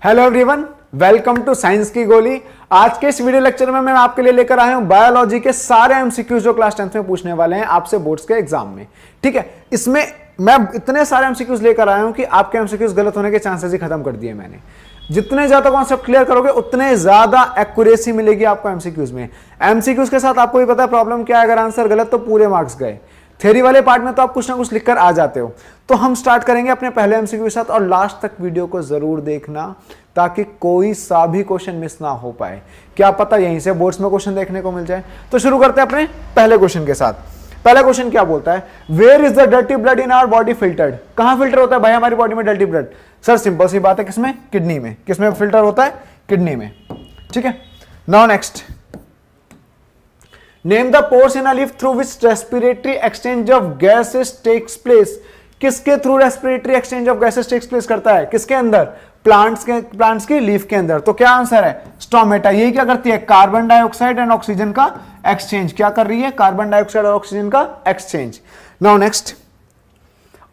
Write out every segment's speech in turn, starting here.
Hello everyone, welcome to science की गोली। आज के इस वीडियो लेक्चर में मैं आपके लिए लेकर आया हूं बायोलॉजी के सारे एमसीक्यूज जो क्लास 10th में पूछने वाले हैं आपसे बोर्ड्स के एग्जाम में। ठीक है, इसमें मैं इतने सारे एमसीक्यूज लेकर आया हूं कि आपके एमसीक्यूज गलत होने के चांसेस ही खत्म कर दिए मैंने। जितने ज्यादा कॉन्सेप्ट क्लियर करोगे उतने ज्यादा एक्यूरेसी मिलेगी आपको एमसीक्यूज में। एमसीक्यूज के साथ आपको भी पता है प्रॉब्लम क्या है, अगर आंसर गलत तो पूरे मार्क्स गए। थ्योरी वाले पार्ट में तो आप कुछ ना कुछ लिखकर आ जाते हो। तो हम स्टार्ट करेंगे अपने पहले एमसीक्यू के साथ और लास्ट तक वीडियो को जरूर देखना ताकि कोई सा भी क्वेश्चन मिस ना हो पाए। क्या पता यहीं से बोर्ड्स में क्वेश्चन देखने को मिल जाए। तो शुरू करते हैं अपने पहले क्वेश्चन के साथ। पहला क्वेश्चन क्या बोलता है, where is the dirty blood in our body filtered. कहां फिल्टर होता है भाई हमारी बॉडी में डर्टी ब्लड? सर सिंपल सी बात है, किसमें? किडनी में। किसमें फिल्टर होता है? किडनी में। ठीक है, now next, name the pores in a leaf through which respiratory exchange of gases takes place. किसके through respiratory exchange of gases takes place करता है? किसके अंदर? प्लांट्स की लीफ के अंदर। तो क्या आंसर है? स्टोमेटा। यही क्या करती है? कार्बन डाइऑक्साइड एंड ऑक्सीजन का एक्सचेंज। क्या कर रही है? कार्बन डाइऑक्साइड और ऑक्सीजन का exchange. Now next,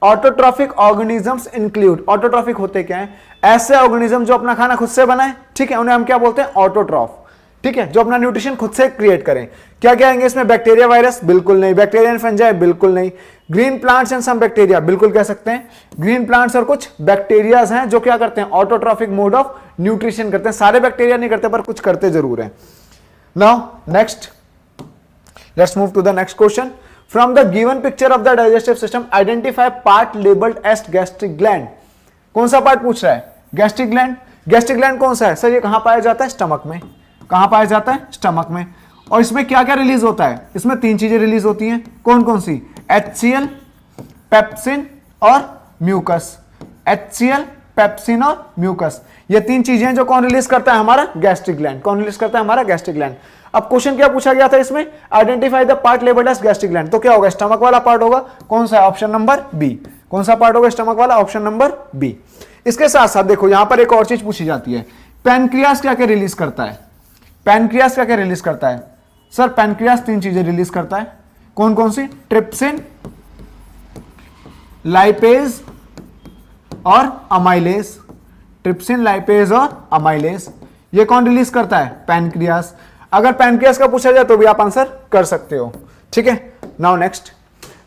autotrophic organisms include. Autotrophic होते क्या है? ऐसे ऑर्गेनिज्म जो अपना खाना खुद से बनाए, ठीक है, उन्हें हम क्या बोलते हैं? ऑटोट्रॉफ। ठीक है, जो अपना न्यूट्रिशन खुद से क्रिएट करें। क्या क्या आएंगे इसमें? Bacteria, virus? बिल्कुल नहीं। Bacteria and fungi? बिल्कुल नहीं। Green plants and some bacteria? बिल्कुल कह सकते हैं। ग्रीन प्लांट्स और कुछ बैक्टीरियाज हैं जो क्या करते हैं? ऑटोट्रॉफिक मोड ऑफ न्यूट्रिशन करते हैं। सारे बैक्टीरिया नहीं करते पर कुछ करते जरूर हैं। Now next, let's move to the next question. From the given picture of the digestive system identify part labelled as gastric gland. कौन सा पार्ट पूछ रहा है? Gastric gland. गैस्ट्रिक ग्लैंड कौन सा है? सर ये कहां पाया जाता है? स्टमक में। कहां पाया जाता है? स्टमक में। और इसमें क्या क्या रिलीज होता है? इसमें तीन चीजें रिलीज होती हैं। कौन कौन सी? HCl, पेप्सिन और म्यूकस। HCl, पेप्सिन और म्यूकस, ये तीन चीजें जो कौन रिलीज करता है? हमारा गैस्ट्रिक ग्लैंड। कौन रिलीज करता है? हमारा गैस्ट्रिक ग्लैंड। अब क्वेश्चन क्या पूछा गया था इसमें? Identify the part labelled as gastric gland. तो क्या होगा? स्टमक वाला पार्ट होगा। कौन सा है? Option number B. कौन सा पार्ट होगा? स्टमक वाला, ऑप्शन नंबर बी। इसके साथ साथ देखो यहां पर एक और चीज पूछी जाती है, पैनक्रियास क्या क्या रिलीज करता है? पैनक्रियास क्या क्या रिलीज करता है? सर पैनक्रियास तीन चीजें रिलीज करता है। कौन कौन सी? ट्रिप्सिन, लाइपेज और अमाइलेज। ट्रिप्सिन, लाइपेज और अमाइलेज, ये कौन रिलीज करता है? पैनक्रियास। अगर पैनक्रियास का पूछा जाए तो भी आप आंसर कर सकते हो। ठीक है, now next,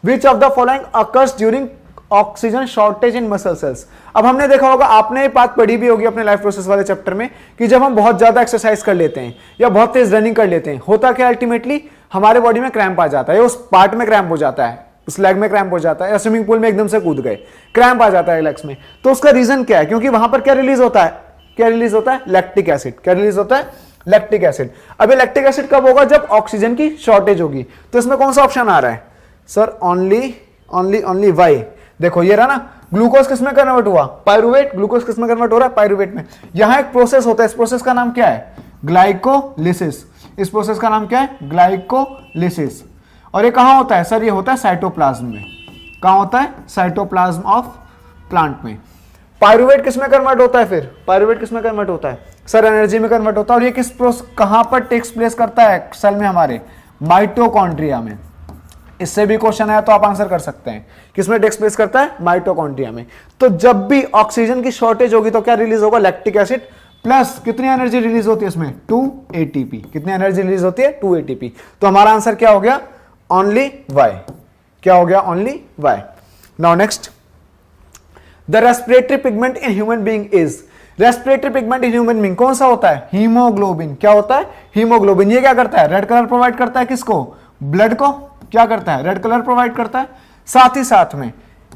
which of the following occurs during oxygen shortage in muscle cells. अब हमने देखा होगा, आपने ये बात पढ़ी भी होगी अपने लाइफ प्रोसेस वाले चैप्टर में, कि जब हम बहुत ज्यादा एक्सरसाइज कर लेते हैं या बहुत तेज रनिंग कर लेते हैं, होता क्या अल्टीमेटली? हमारे बॉडी में क्रैम्प आ जाता है, उस पार्ट में क्रैम्प हो जाता है, उस लेग में क्रैम्प हो जाता है, या स्विमिंग पूल में एकदम से कूद गए, क्रैम्प आ जाता है लेग्स में। तो उसका रीजन क्या है? क्योंकि वहां पर क्या रिलीज होता है? क्या रिलीज होता है? Lactic acid. क्या रिलीज होता है? Lactic acid. अब ये लैक्टिक एसिड कब होगा? जब ऑक्सीजन की शॉर्टेज होगी। तो इसमें कौन सा ऑप्शन आ रहा है? Sir only Y. देखो ये रहा ना, ग्लूकोज किस में कन्वर्ट हुआ? पायरुवेट। ग्लूकोज किस में कन्वर्ट हो रहा है? पायरुवेट में। यहां एक प्रोसेस होता है, इस प्रोसेस का नाम क्या है? ग्लाइकोलिसिस। इस प्रोसेस का नाम क्या है? ग्लाइकोलिसिस। और ये कहां होता है? सर ये होता है साइटोप्लाज्म में। कहां होता है? साइटोप्लाज्म ऑफ प्लांट में। पायरुवेट किस में कन्वर्ट होता है? फिर पायरुवेट किस में कन्वर्ट होता है? सर एनर्जी में कन्वर्ट होता है। और ये किस प्रोसेस, कहां पर टेक्स प्लेस करता है सेल में? हमारे माइटोकॉन्ड्रिया में। इससे भी क्वेश्चन आया तो आप आंसर कर सकते हैं। किसमें टेक्स प्लेस करता है? माइटोकॉन्ड्रिया में। तो जब भी ऑक्सीजन की शॉर्टेज होगी तो क्या रिलीज होगा? Lactic acid. प्लस कितनी एनर्जी रिलीज होती है इसमें? 2 ATP। कितनी एनर्जी रिलीज होती है? 2 ATP। तो हमारा आंसर क्या हो गया? Only Y. क्या हो गया? Only Y. Now next, the respiratory pigment in human being is. Respiratory pigment in human being कौन सा होता है? हीमोग्लोबिन। क्या होता है? हीमोग्लोबिन। ये क्या करता है? रेड कलर प्रोवाइड करता है किसको? ब्लड को। क्या करता है? रेड कलर प्रोवाइड करता है। साथ ही साथ में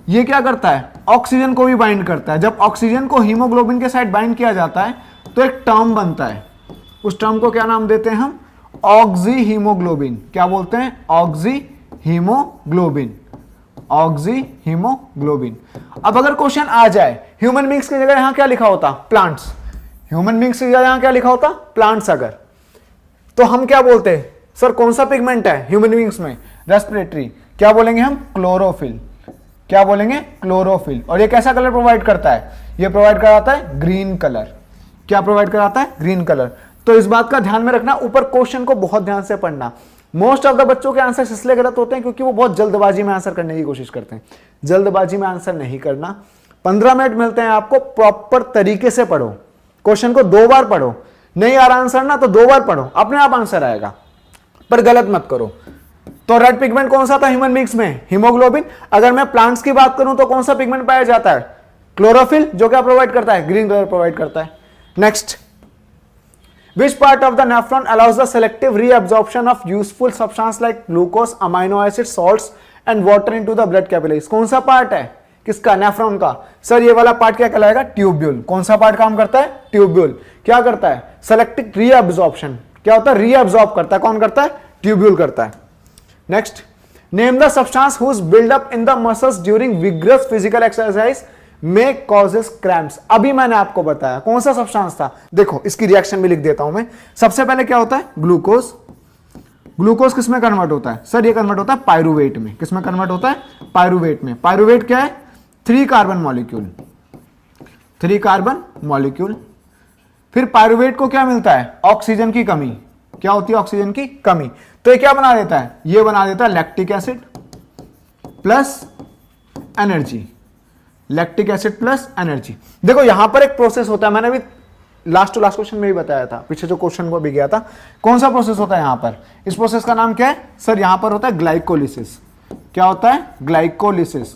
ये क्या करता है? ऑक्सीजन को भी बाइंड करता है। जब ऑक्सीजन को हीमोग्लोबिन के साथ बाइंड किया जाता है तो एक टर्म बनता है, उस टर्म को क्या नाम देते हैं हम? Oxy haemoglobin. क्या बोलते हैं? Oxy haemoglobin. Oxy haemoglobin. अब अगर क्वेश्चन आ जाए ह्यूमन बींग्स की जगह यहां क्या लिखा होता? प्लांट्स। ह्यूमन बींग्स की जगह यहां क्या लिखा होता? प्लांट्स। अगर तो हम क्या बोलते हैं? सर कौन सा पिगमेंट है ह्यूमन बींग्स में? रेस्पिरेटरी। क्या बोलेंगे हम? क्लोरोफिल। क्या बोलेंगे? क्लोरोफिल। और ये कैसा कलर प्रोवाइड करता है? ये प्रोवाइड कराता है ग्रीन कलर। क्या प्रोवाइड कराता है? Green colour. तो इस बात का ध्यान में रखना, ऊपर क्वेश्चन को बहुत ध्यान से पढ़ना। मोस्ट ऑफ द बच्चों के आंसर इसलिए गलत होते हैं क्योंकि वो बहुत जल्दबाजी में आंसर करने की कोशिश करते हैं। जल्दबाजी में आंसर नहीं करना। 15 मिनट मिलते हैं आपको, प्रॉपर तरीके से पढ़ो। क्वेश्चन को 2 बार पढ़ो, नहीं आ रहा आंसर ना तो 2 बार पढ़ो, अपने आप आंसर आएगा, पर गलत मत करो। तो रेड पिगमेंट कौन सा था ह्यूमन बींग्स में? हीमोग्लोबिन। अगर मैं प्लांट्स की बात करूं तो कौन सा पिगमेंट पाया जाता है? क्लोरोफिल, जो क्या प्रोवाइड करता है? ग्रीन कलर प्रोवाइड करता है। Next, which part of the nephron allows the selective reabsorption of useful substance like glucose, amino acid, salts and water into the blood capillaries? कौन सा पार्ट है किसका? नेफ्रॉन का। सर ये वाला पार्ट क्या कहलाएगा? ट्यूब्यूल। कौन सा पार्ट काम करता है? ट्यूब्यूल। क्या करता है? Selective reabsorption. क्या होता है? रीअब्जॉर्ब करता है। कौन करता है? ट्यूब्यूल करता है। Next, name the substance whose buildup in the muscles during vigorous physical exercise में कॉजेस क्रैम्प्स। अभी मैंने आपको बताया कौन सा सब्सटेंस था, देखो इसकी रिएक्शन भी लिख देता हूं मैं। सबसे पहले क्या होता है? ग्लूकोज। ग्लूकोज किसमें कन्वर्ट होता है? सर ये कन्वर्ट होता है पायरुवेट में। किसमें कन्वर्ट होता है? पायरुवेट में। पायरुवेट क्या है? 3 कार्बन मॉलिक्यूल। 3 carbon molecule. फिर पायरुवेट को क्या मिलता है? ऑक्सीजन की कमी। क्या होती है? ऑक्सीजन की कमी। तो ये क्या बना देता है? ये बना देता है lactic acid plus energy. Lactic acid plus energy. देखो यहां पर एक प्रोसेस होता है, मैंने भी लास्ट टू लास्ट क्वेश्चन में भी बताया था, पीछे जो क्वेश्चन को भी गया था। कौन सा प्रोसेस होता है यहां पर? इस प्रोसेस का नाम क्या है? सर यहां पर होता है ग्लाइकोलिसिस। क्या होता है? ग्लाइकोलिसिस।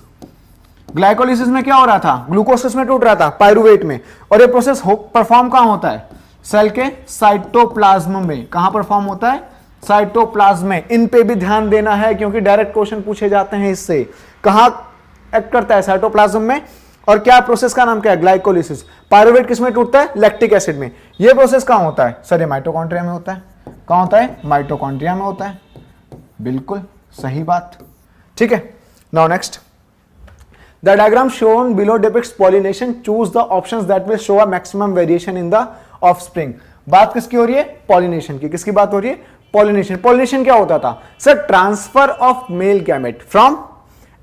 ग्लाइकोलिसिस में क्या हो रहा था? ग्लूकोज में टूट रहा था पायरुवेट में, और ये प्रोसेस परफॉर्म कहां होता है? सेल के साइटोप्लाज्म में। कहां परफॉर्म होता है? साइटोप्लाज्म में। इन पे भी ध्यान देना है क्योंकि डायरेक्ट क्वेश्चन पूछे जाते हैं इससे। कहां एक्ट करता है? साइटोप्लाज्म में। और क्या प्रोसेस का नाम क्या है? ग्लाइकोलिसिस। पायरुवेट किसमें टूटता है? लैक्टिक एसिड में। यह प्रोसेस कहां होता है? सर ये माइटोकॉन्ड्रिया में होता है। कहां होता है? माइटोकॉन्ड्रिया में होता है। बिल्कुल सही बात। ठीक है, now next, the diagram shown below depicts pollination, choose the options that will show a maximum variation in the offspring. बात किसकी हो रही है? पॉलिनेशन की। किसकी बात हो रही है? पॉलिनेशन। पॉलिनेशन क्या होता था? Sir transfer of male gamete from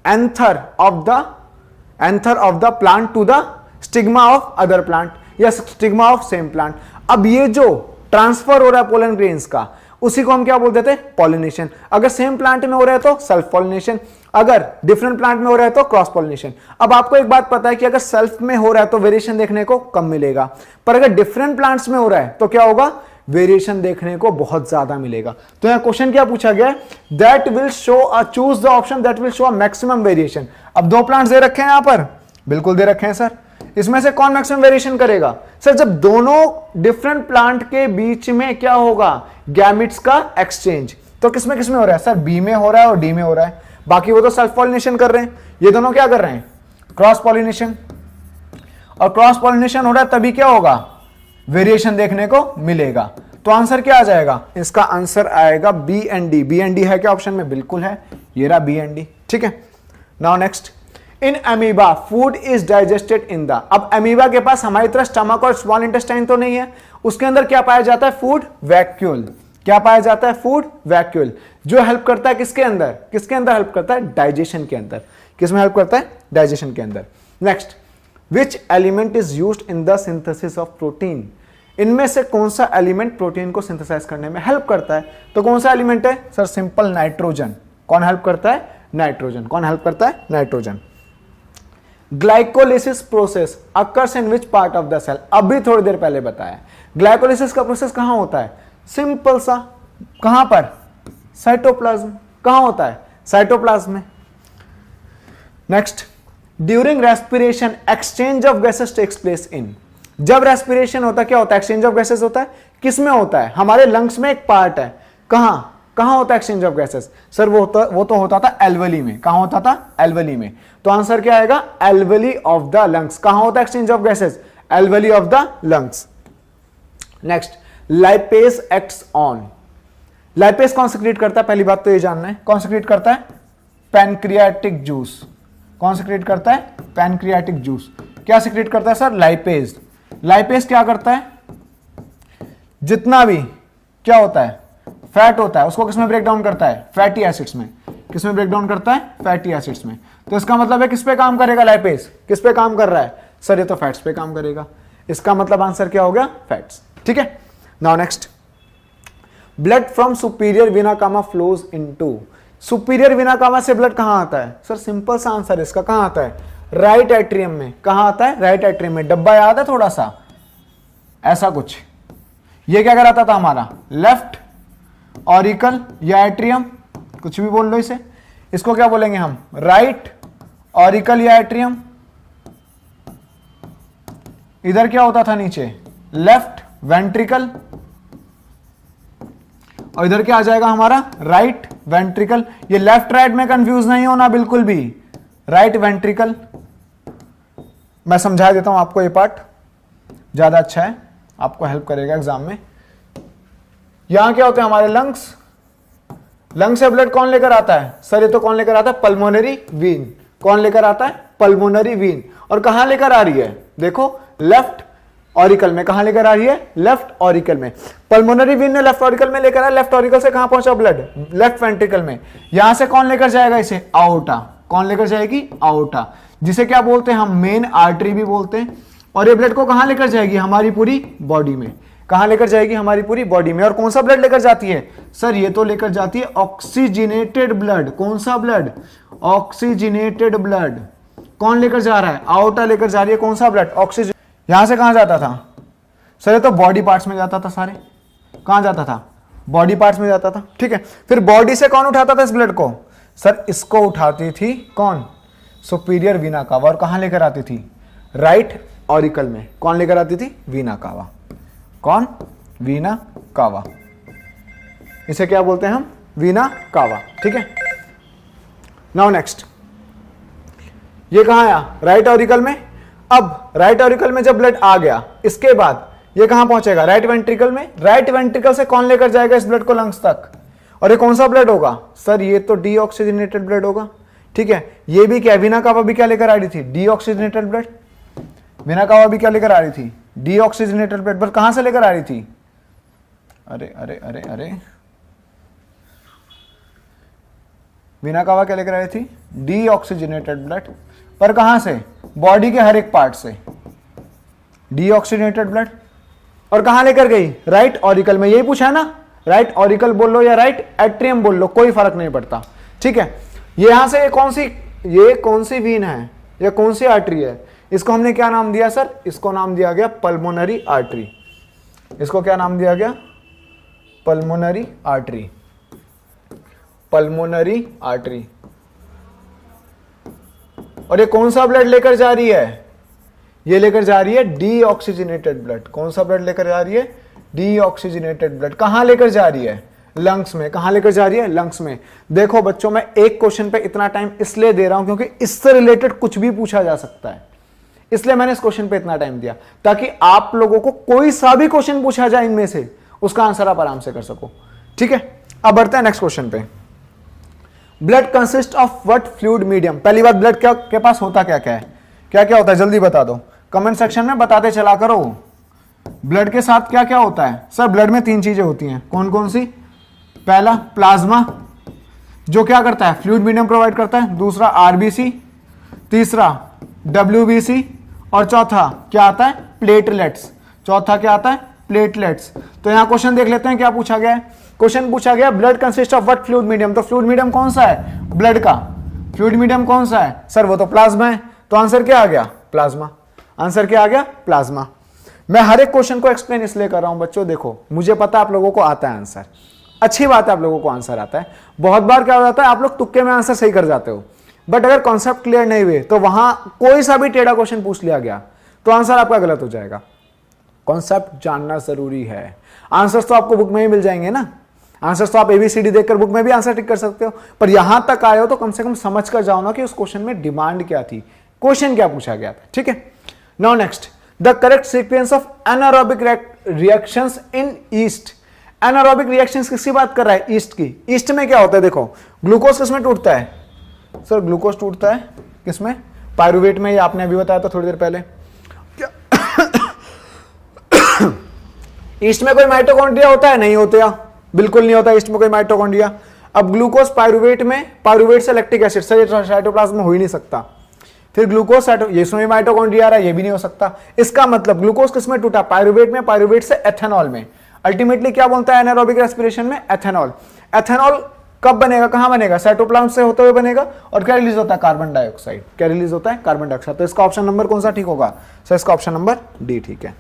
anther of the plant to the stigma of other plant या स्टिग्मा ऑफ सेम प्लांट। अब ये जो ट्रांसफर हो रहा है पोलन ग्रेन्स का, उसी को हम क्या बोलते थे? पॉलिनेशन। अगर सेम प्लांट में हो रहा है तो सेल्फ पॉलिनेशन, अगर डिफरेंट प्लांट में हो रहा है तो क्रॉस पॉलिनेशन। अब आपको एक बात पता है कि अगर सेल्फ में हो रहा है तो वेरिएशन देखने को कम मिलेगा, पर अगर डिफरेंट प्लांट्स में हो रहा है तो क्या होगा? वेरिएशन देखने को बहुत ज्यादा मिलेगा। तो यहां क्वेश्चन क्या पूछा गया है? That will show choose the option that will show a maximum variation. अब 2 प्लांट्स दे रखे हैं यहां पर, बिल्कुल दे रखे हैं सर। इसमें से कौन मैक्सिमम वेरिएशन करेगा? सर जब दोनों डिफरेंट प्लांट के बीच में क्या होगा? गैमेट्स का एक्सचेंज। तो किसमें किसमें हो रहा है? सर बी में हो रहा है और डी में हो रहा है। बाकी वो तो सेल्फ पॉलिनेशन कर रहे हैं, ये दोनों क्या कर रहे हैं? Cross pollination. और क्रॉस पॉलिनेशन हो रहा है तभी क्या होगा? वेरिएशन देखने को मिलेगा। तो आंसर क्या आ जाएगा? इसका आंसर आएगा B and D. B and D है क्या ऑप्शन में? बिल्कुल है, ये रहा बी एंड डी। ठीक है, now next, in amoeba food is digested in the. अब अमीबा के पास हमारी तरह स्टमक और स्मॉल इंटेस्टाइन तो नहीं है, उसके अंदर क्या पाया जाता है? Food vacuole. क्या पाया जाता है? फूड वैक्यूल, जो हेल्प करता है किसके अंदर? किसके अंदर हेल्प करता है? डाइजेशन के अंदर। किसमें हेल्प करता है? डाइजेशन के अंदर। Next, which element is used in the synthesis of protein. इनमें से कौन सा एलिमेंट प्रोटीन को सिंथेसाइज करने में हेल्प करता है? तो कौन सा एलिमेंट है? Sir simple nitrogen. कौन हेल्प करता है? नाइट्रोजन। कौन हेल्प करता है? Nitrogen. Glycolysis process occurs in which part of the cell. अभी थोड़ी देर पहले बताया, ग्लाइकोलिसिस का प्रोसेस कहां होता है? सिंपल सा, कहां पर? साइटोप्लाज्म। कहां होता है? साइटोप्लाज्म में। Next, during respiration exchange of gases takes place in. जब रेस्पिरेशन होता है क्या होता है? एक्सचेंज ऑफ गैसेस होता है। किसमें होता है? हमारे लंग्स में एक पार्ट है, कहां कहां होता है एक्सचेंज ऑफ गैसेस? सर वो तो होता था एल्वेली में। कहां होता था? एल्वेली में। तो आंसर क्या आएगा? Alveoli of the lungs. कहां होता है exchange of gases? Alveoli of the lungs. Next, lipase acts on. Lipase कौन सिक्रीट करता है? पहली बात तो ये जानना है, कौन सिक्रीट करता है? Pancreatic juice. कौन सिक्रीट करता है? Pancreatic juice. क्या सिक्रीट करता है सर? लाइपेज। लाइपेज क्या करता है? जितना भी क्या होता है? फैट होता है, उसको किसमें ब्रेक डाउन करता है? फैटी एसिड्स में। किसमें ब्रेक डाउन करता है? फैटी एसिड्स में। तो इसका मतलब है किस पे काम करेगा लाइपेज? किस पे काम कर रहा है? सर ये तो फैट्स पे काम करेगा। इसका मतलब आंसर क्या हो गया? फैट्स। ठीक है, now next, blood from superior vena cava flows into. Superior vena cava से ब्लड कहां आता है? सर सिंपल सा आंसर इसका, कहां आता है? राइट एट्रियम में। कहां आता है? राइट एट्रियम में। डब्बा याद है थोड़ा सा? ऐसा कुछ। ये क्या कराता था हमारा, लेफ्ट ऑरिकल या एट्रियम, कुछ भी बोल लो इसे। इसको क्या बोलेंगे हम, राइट ऑरिकल या एट्रियम। इधर क्या होता था नीचे, लेफ्ट वेंट्रिकल, और इधर क्या आ जाएगा हमारा, राइट वेंट्रिकल। ये लेफ्ट राइट में कंफ्यूज नहीं होना बिल्कुल भी, राइट वेंट्रिकल। मैं समझा देता हूं आपको, ये पार्ट ज्यादा अच्छा है, आपको हेल्प करेगा एग्जाम में। यहां क्या होते हैं हमारे लंग्स, लंग से ब्लड कौन लेकर आता है सर, ये तो कौन लेकर आता है, पल्मोनरी वीन। कौन लेकर आता है, पल्मोनरी वीन। और कहां लेकर आ रही है, देखो लेफ्ट ऑरिकल में। कहां लेकर आ रही है, लेफ्ट ऑरिकल में। पल्मोनरी वीन ने लेफ्ट ऑरिकल में लेकर आया, लेफ्ट ऑरिकल से कहां पहुंचा ब्लड, लेफ्ट वेंट्रिकल में। यहां से कौन लेकर जाएगा इसे, आओटा। कौन लेकर जाएगी, आओटा, जिसे क्या बोलते हैं हम, मेन आर्टरी भी बोलते हैं। और ये ब्लड को कहां लेकर जाएगी, हमारी पूरी बॉडी में। कहां लेकर जाएगी, हमारी पूरी बॉडी में। और कौन सा ब्लड लेकर जाती है सर, ये तो लेकर जाती है ऑक्सीजनेटेड ब्लड। कौन सा ब्लड, ऑक्सीजनेटेड ब्लड। कौन लेकर जा रहा है, आओटा लेकर जा रही है कौन सा ब्लड, ऑक्सीजन। यहां से कहां जाता था सर, ये तो बॉडी पार्ट्स में जाता था सारे। कहां जाता था, बॉडी पार्ट्स में जाता था, ठीक है। फिर बॉडी से कौन उठाता था इस ब्लड को सर, इसको उठाती थी कौन, सुपीरियर वीना कावा। और कहां लेकर आती थी, राइट ऑरिकल में। कौन लेकर आती थी, वीना कावा। कौन, वीना कावा। इसे क्या बोलते हैं हम, वीना कावा, ठीक है। नाउ नेक्स्ट, ये कहां आया, राइट ऑरिकल में। अब राइट ऑरिकल में जब ब्लड आ गया, इसके बाद ये कहां पहुंचेगा, राइट वेंट्रिकल में। राइट वेंट्रिकल से कौन लेकर जाएगा इस ब्लड को लंग्स तक, और ये कौन सा ब्लड होगा सर, ये तो डीऑक्सीजनेटेड ब्लड होगा, ठीक है। ये भी क्या, वीना कावा भी क्या लेकर आ रही थी, डीऑक्सीजनेटेड ब्लड। वीना कावा भी क्या लेकर आ रही थी, डीऑक्सीजनेटेड ब्लड। पर कहां से लेकर आ रही थी, अरे अरे अरे अरे, वीना कावा क्या लेकर आ रही थी, डीऑक्सीजनेटेड ब्लड। पर कहां से, बॉडी के हर एक पार्ट से डीऑक्सीजनेटेड ब्लड। और कहां लेकर गई, राइट ऑरिकल में। यही पूछा है ना, राइट ऑरिकल बोल लो या राइट एट्रियम बोल लो, कोई फर्क नहीं पड़ता, ठीक है। ये यहां से ये कौन सी वीन है, ये कौन सी आर्टरी है, इसको हमने क्या नाम दिया सर, इसको नाम दिया गया पल्मोनरी आर्टरी। इसको क्या नाम दिया गया, पल्मोनरी आर्टरी। Pulmonary artery. और ये कौन सा ब्लड लेकर जा रही है, ये लेकर जा रही है डीऑक्सीजनेटेड ब्लड। कौन सा ब्लड लेकर जा रही है, डीऑक्सीजनेटेड ब्लड। कहां लेकर जा रही है, लंग्स में। कहां लेकर जा रही है, लंग्स में। देखो बच्चों, मैं एक क्वेश्चन पे इतना टाइम इसलिए दे रहा हूं क्योंकि इससे रिलेटेड कुछ भी पूछा जा सकता है, इसलिए मैंने इस क्वेश्चन पे इतना टाइम दिया, ताकि आप लोगों को कोई सा भी क्वेश्चन पूछा जाए इनमें से, उसका आंसर आप आराम से कर सको, ठीक है। अब बढ़ते हैं नेक्स्ट क्वेश्चन पे। Blood consist of what fluid medium. पहली बात, ब्लड क्या के पास होता क्या क्या है, क्या क्या होता है, जल्दी बता दो, कमेंट सेक्शन में बताते चला करो। ब्लड के साथ क्या क्या होता है सर, ब्लड में 3 चीजें होती हैं, कौन कौन सी। पहला प्लाज्मा, जो क्या करता है, फ्लूइड मीडियम प्रोवाइड करता है। दूसरा आरबीसी, तीसरा डब्ल्यूबीसी, और चौथा क्या आता है, प्लेटलेट्स। चौथा क्या आता है, प्लेटलेट्स। तो यहां क्वेश्चन देख लेते हैं क्या पूछा गया है। क्वेश्चन पूछा गया blood consist of what fluid medium. तो फ्लूइड मीडियम कौन सा है, ब्लड का फ्लूइड मीडियम कौन सा है सर, वो तो प्लाज्मा है। तो आंसर क्या आ गया, प्लाज्मा। आंसर क्या आ गया, प्लाज्मा। मैं हर एक क्वेश्चन को एक्सप्लेन इसलिए कर रहा हूं बच्चों, देखो मुझे पता है आप लोगों को आता है आंसर, अच्छी बात है आप लोगों को आंसर आता है। बहुत बार क्या हो जाता है, आप लोग तुक्के में आंसर सही कर जाते हो, बट अगर कॉन्सेप्ट क्लियर नहीं हुए तो वहां कोई सा भी टेढ़ा क्वेश्चन पूछ लिया गया तो आंसर आपका गलत हो जाएगा। कॉन्सेप्ट जानना जरूरी है। आंसर्स तो आपको बुक में ही मिल जाएंगे ना, आंसर्स तो आप एबीसीडी देखकर बुक में भी आंसर टिक कर सकते हो, पर यहां तक आए हो तो कम से कम समझ कर जाओ ना कि उस क्वेश्चन में डिमांड क्या थी, क्वेश्चन क्या पूछा गया था, ठीक है। Now next, the correct sequence of anaerobic reactions in east. Anaerobic reactions किसकी बात कर रहा है, ईस्ट की। ईस्ट में क्या होता है, देखो ग्लूकोज किसमें टूटता है सर, ग्लूकोज टूटता है किसमें, पायरुवेट में। ये आपने अभी बताया था थोड़ी देर पहले। ईस्ट में कोई माइटोकॉन्ड्रिया होता है, नहीं होता, बिल्कुल नहीं होता ईस्ट में कोई माइटोकॉन्ड्रिया। अब ग्लूकोज पायरुवेट में, पायरुवेट से लैक्टिक एसिड, सर साइटोप्लाज्म में हो ही नहीं सकता। फिर ग्लूकोज ये इसमें माइटोकॉन्ड्रिया आ रहा है, ये भी नहीं हो सकता। इसका मतलब ग्लूकोज किसमें टूटा, पायरुवेट में, पायरुवेट से एथेनॉल में। अल्टीमेटली क्या बोलता है एनारोबिक रेस्पिरेशन में, एथेनॉल। एथेनॉल कब बनेगा, कहां बनेगा, साइटोप्लाज्म से होते हुए बनेगा। और क्या रिलीज होता है, कार्बन डाइऑक्साइड। क्या रिलीज होता है, कार्बन डाइऑक्साइड। तो इसका ऑप्शन नंबर कौन सा ठीक होगा सर, इसका ऑप्शन नंबर डी ठीक है।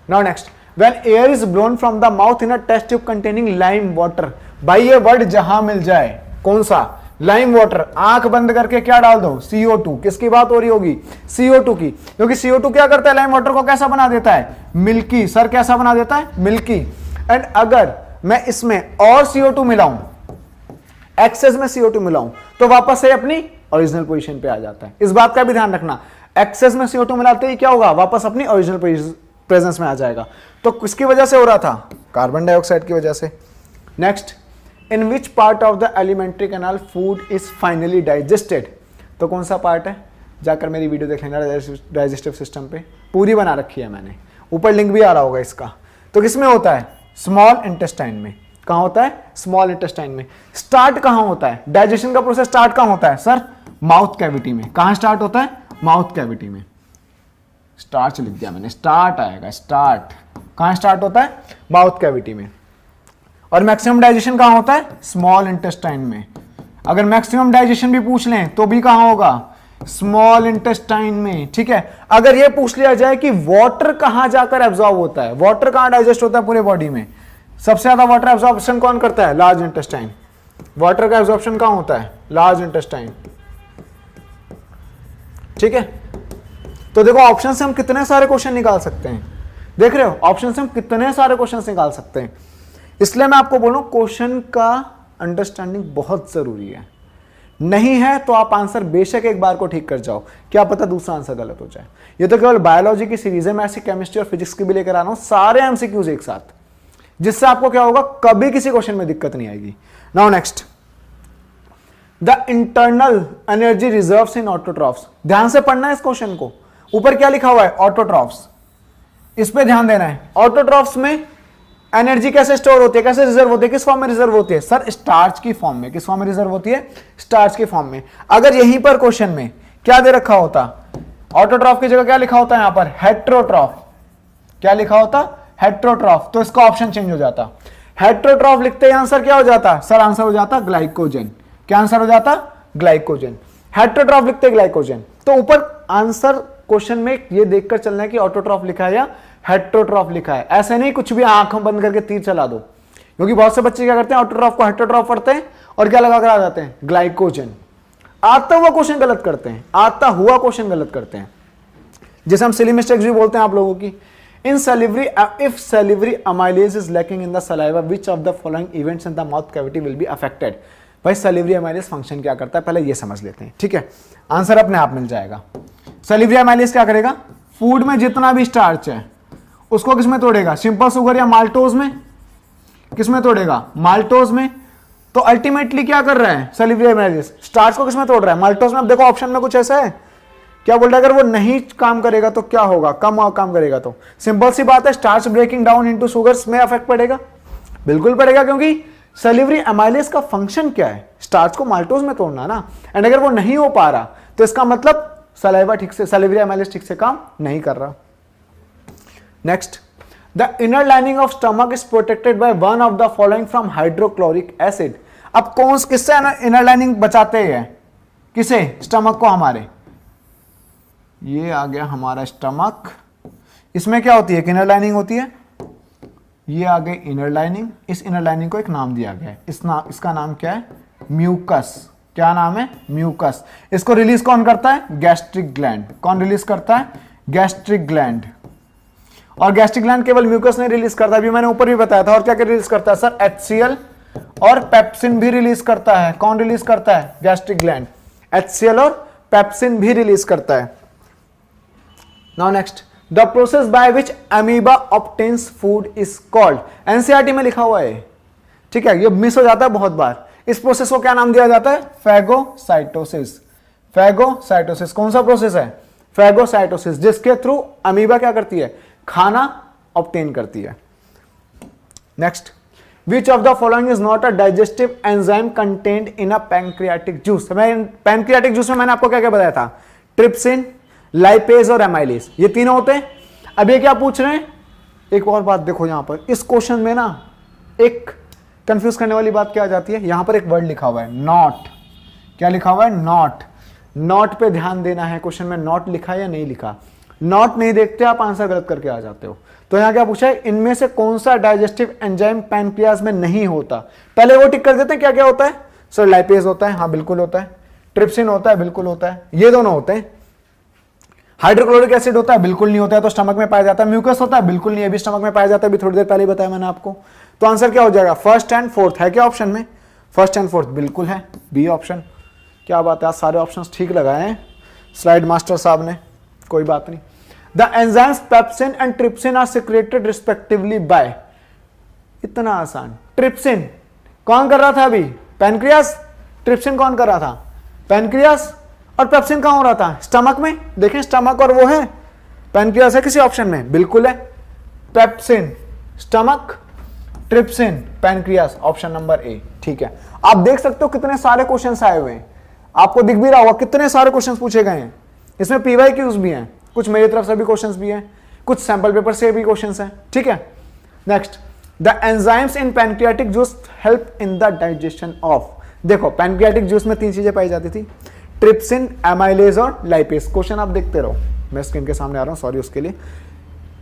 Now next, when air is blown from the mouth in a test tube containing lime water. भाई ये वर्ड जहां मिल जाए, कौन सा, लाइम वाटर, आंख बंद करके क्या डाल दो, CO2। किसकी बात हो रही होगी, CO2 की, क्योंकि CO2 क्या करता है, लाइम वाटर को कैसा बना देता है, मिल्की। सर कैसा बना देता है, मिल्की। एंड अगर मैं इसमें और CO2 मिलाऊं, एक्सेस में CO2 मिलाऊं, तो वापस से अपनी ओरिजिनल पोजीशन पे आ जाता है। इस बात का भी ध्यान रखना, एक्सेस में CO2 मिलाते ही क्या होगा, वापस अपनी ओरिजिनल प्रेजेंस में आ जाएगा। तो किसकी वजह से हो रहा था, कार्बन डाइऑक्साइड की वजह से। Next, in which part of the alimentary canal food is finally digested. तो कौन सा पार्ट है, जाकर मेरी वीडियो देख लेना, डाइजेस्टिव सिस्टम पे पूरी बना रखी है मैंने, ऊपर लिंक भी आ रहा होगा इसका। तो किसमें होता है, स्मॉल इंटेस्टाइन में। कहां होता है, स्मॉल इंटेस्टाइन में। स्टार्ट कहां होता है, डाइजेशन का प्रोसेस स्टार्ट कहां होता है सर, माउथ कैविटी में। कहां स्टार्ट होता है, माउथ कैविटी में। स्टार्च लिख दिया मैंने, स्टार्ट आएगा, स्टार्ट कहां स्टार्ट होता है, माउथ कैविटी में। और मैक्सिमम डाइजेशन कहां होता है, स्मॉल इंटेस्टाइन में। अगर मैक्सिमम डाइजेशन भी पूछ लें तो भी कहां होगा, स्मॉल इंटेस्टाइन में। ठीक है, अगर ये पूछ लिया जाए कि वाटर कहां जाकर एब्जॉर्ब होता है, वाटर कहां डाइजेस्ट होता है पूरे बॉडी में, सबसे ज्यादा वाटर एब्जॉर्प्शन कौन करता है, लार्ज इंटेस्टाइन। वाटर का एब्जॉर्प्शन कहां होता है, लार्ज इंटेस्टाइन। ठीक है, तो देखो ऑप्शन से हम कितने सारे क्वेश्चन निकाल सकते हैं, देख रहे हो, ऑप्शन से हम कितने सारे क्वेश्चन निकाल सकते हैं। इसलिए मैं आपको बोलूं क्वेश्चन का अंडरस्टैंडिंग बहुत जरूरी है। नहीं है तो आप आंसर बेशक एक बार को ठीक कर जाओ, क्या पता दूसरा आंसर गलत हो जाए। ये तो केवल बायोलॉजी की सीरीज है, मैं ऐसी केमिस्ट्री और फिजिक्स की भी लेकर आ रहा हूं, सारे एमसीक्यूज एक साथ, जिससे आपको क्या होगा, कभी किसी क्वेश्चन में दिक्कत नहीं आएगी। Now next, the internal energy reserves in autotrophs. ध्यान से पढ़ना है इस क्वेश्चन को, ऊपर क्या लिखा हुआ है, ऑटोट्रॉफ्स, इस पे ध्यान देना है। ऑटोट्रॉफ्स में एनर्जी कैसे स्टोर होती है, कैसे रिजर्व होती है, किस फॉर्म में रिजर्व होती है सर, स्टार्च की फॉर्म में। किस फॉर्म में रिजर्व होती है, स्टार्च की फॉर्म में। अगर यहीं पर क्वेश्चन में क्या दे रखा होता, ऑटोट्रॉफ की जगह क्या लिखा होता है यहां पर, हेट्रोट्रॉफ, क्या लिखा होता, हेट्रोट्रॉफ, तो इसका ऑप्शन चेंज हो जाता। हेट्रोट्रॉफ लिखते ही आंसर क्या हो जाता सर, आंसर हो जाता ग्लाइकोजन। क्या आंसर हो जाता, ग्लाइकोजन। हेट्रोट्रॉफ लिखते ग्लाइकोजन। तो ऊपर आंसर क्वेश्चन में ये देखकर चलना है कि ऑटोट्रॉफ लिखा है या हेट्रोट्रॉफ लिखा है, ऐसे नहीं कुछ भी आंखों बंद करके तीर चला दो, क्योंकि बहुत से बच्चे क्या करते हैं, ऑटोट्रॉफ को हेट्रोट्रॉफ पढ़ते हैं और क्या लगा कर आ जाते हैं, ग्लाइकोजन। आता हुआ क्वेश्चन गलत करते हैं, आता हुआ क्वेश्चन गलत करते हैं, जैसे हम सिली मिस्टेक्स भी बोलते हैं आप लोगों की। In salivary, if salivary amylase is lacking in the saliva, which of the following events in the mouth cavity will be affected. भाई सैलिवरी अमाइलेज फंक्शन क्या करता है, पहले ये समझ लेते हैं। ठीक है, आंसर अपने आप मिल जाएगा। सैलिवरी अमाइलेज क्या करेगा, फूड में जितना भी स्टार्च है उसको किसमें तोड़ेगा, सिंपल शुगर या माल्टोज में, किसमें तोड़ेगा, माल्टोज में। तो अल्टीमेटली क्या कर रहा है सैलिवरी अमाइलेज, स्टार्च को किसमें तोड़ रहा है, माल्टोज में। अब देखो ऑप्शन में कुछ ऐसा है, क्या बोल रहा है, अगर वो नहीं काम करेगा तो क्या होगा, कम काम करेगा तो सिंपल सी बात है, starch breaking down into sugars में अफेक्ट पड़ेगा, बिल्कुल पड़ेगा, क्योंकि सैलिवरी अमाइलेज का फंक्शन क्या है, स्टार्च को माल्टोज में तोड़ना ना। एंड अगर वो नहीं हो पा रहा तो इसका मतलब सलाइवा ठीक से, सैलिवरी अमाइलेज ठीक से काम नहीं कर रहा। Next, the inner lining of stomach is protected by one of the following from hydrochloric acid. अब कौन किससे इनर लाइनिंग बचाते हैं, किसे, स्टमक को हमारे। ये आ गया हमारा स्टमक, इसमें क्या होती है, इनर लाइनिंग होती है, ये आ गई इनर लाइनिंग। इस इनर लाइनिंग को एक नाम दिया गया है, इसका नाम क्या है, म्यूकस। क्या नाम है, म्यूकस। इसको रिलीज कौन करता है, गैस्ट्रिक ग्लैंड। कौन रिलीज करता है, गैस्ट्रिक ग्लैंड। और गैस्ट्रिक ग्लैंड केवल म्यूकस नहीं रिलीज करता, अभी मैंने ऊपर भी बताया था। और क्या क्या रिलीज करता है सर, HCl और पेप्सिन भी रिलीज करता है। कौन रिलीज करता है, गैस्ट्रिक ग्लैंड, HCl और पेप्सिन भी रिलीज करता है। Now next, the process by which amoeba obtains food is called. NCERT में लिखा हुआ है, ठीक है, ये मिस हो जाता है बहुत बार। इस प्रोसेस को क्या नाम दिया जाता है, फैगोसाइटोसिस। फैगोसाइटोसिस कौन सा प्रोसेस है, फैगोसाइटोसिस, जिसके थ्रू अमीबा क्या करती है, खाना ऑब्टेन करती है। Next, which of the following is not a digestive enzyme contained in a pancreatic juice. Pancreatic juice में मैंने आपको क्या क्या बताया था, ट्रिप्सिन, लाइपेज और एमाइलेज, ये तीनों होते हैं। अब ये क्या पूछ रहे हैं, एक और बात देखो यहां पर इस क्वेश्चन में ना, एक कंफ्यूज करने वाली बात क्या आ जाती है, यहां पर एक वर्ड लिखा हुआ है नॉट। क्या लिखा हुआ है, नॉट। नॉट पे ध्यान देना है, क्वेश्चन में नॉट लिखा है या नहीं लिखा। नॉट नहीं देखते आप आंसर गलत करके आ जाते हो। तो यहां क्या पूछा है, इनमें से कौन सा डाइजेस्टिव एंजाइम पैनक्रियाज में नहीं होता, पहले वो टिक कर देते हैं। क्या क्या होता है सर, लाइपेज होता है, हाँ बिल्कुल होता है, ट्रिप्सिन होता है, बिल्कुल होता है, ये दोनों होते हैं। हाइड्रोक्लोरिक एसिड होता है, बिल्कुल नहीं होता है, तो स्टमक में पाया जाता है। म्यूकस होता है, बिल्कुल नहीं है, भी स्टमक में पाया जाता है, भी थोड़ी देर पहले बताया मैंने आपको। तो आंसर क्या हो जाएगा, फर्स्ट एंड फोर्थ है क्या ऑप्शन में, फर्स्ट एंड फोर्थ बिल्कुल है, बी ऑप्शन। क्या बात है, आज सारे ऑप्शन ठीक लगाए हैं स्लाइड मास्टर साहब ने, कोई बात नहीं। The enzymes pepsin and trypsin are secreted respectively by, इतना आसान। ट्रिप्सिन कौन कर रहा था अभी, पैनक्रियास। ट्रिप्सिन कौन कर रहा था, पैनक्रियास। और पेप्सिन कहां हो रहा था, स्टमक में। देखें स्टमक और वो है पैनक्रियास है किसी ऑप्शन में, बिल्कुल है। Pepsin stomach, trypsin pancreas, option number ए, ठीक है। आप देख सकते हो कितने सारे क्वेश्चंस आए हुए हैं, आपको दिख भी रहा होगा कितने सारे क्वेश्चंस पूछे गए हैं। इसमें PYQs भी हैं, कुछ मेरी तरफ से भी क्वेश्चंस भी हैं, कुछ सैंपल पेपर से भी क्वेश्चंस हैं, ठीक है। Next, the enzymes in pancreatic juice help in the digestion of. देखो पैनक्रियाटिक जूस में 3 चीजें पाई जाती थी, ट्रिप्सिन, एमाइलेज और लाइपेज। क्वेश्चन आप देखते रहो, मैं स्क्रीन के सामने आ रहा हूं, सॉरी उसके लिए।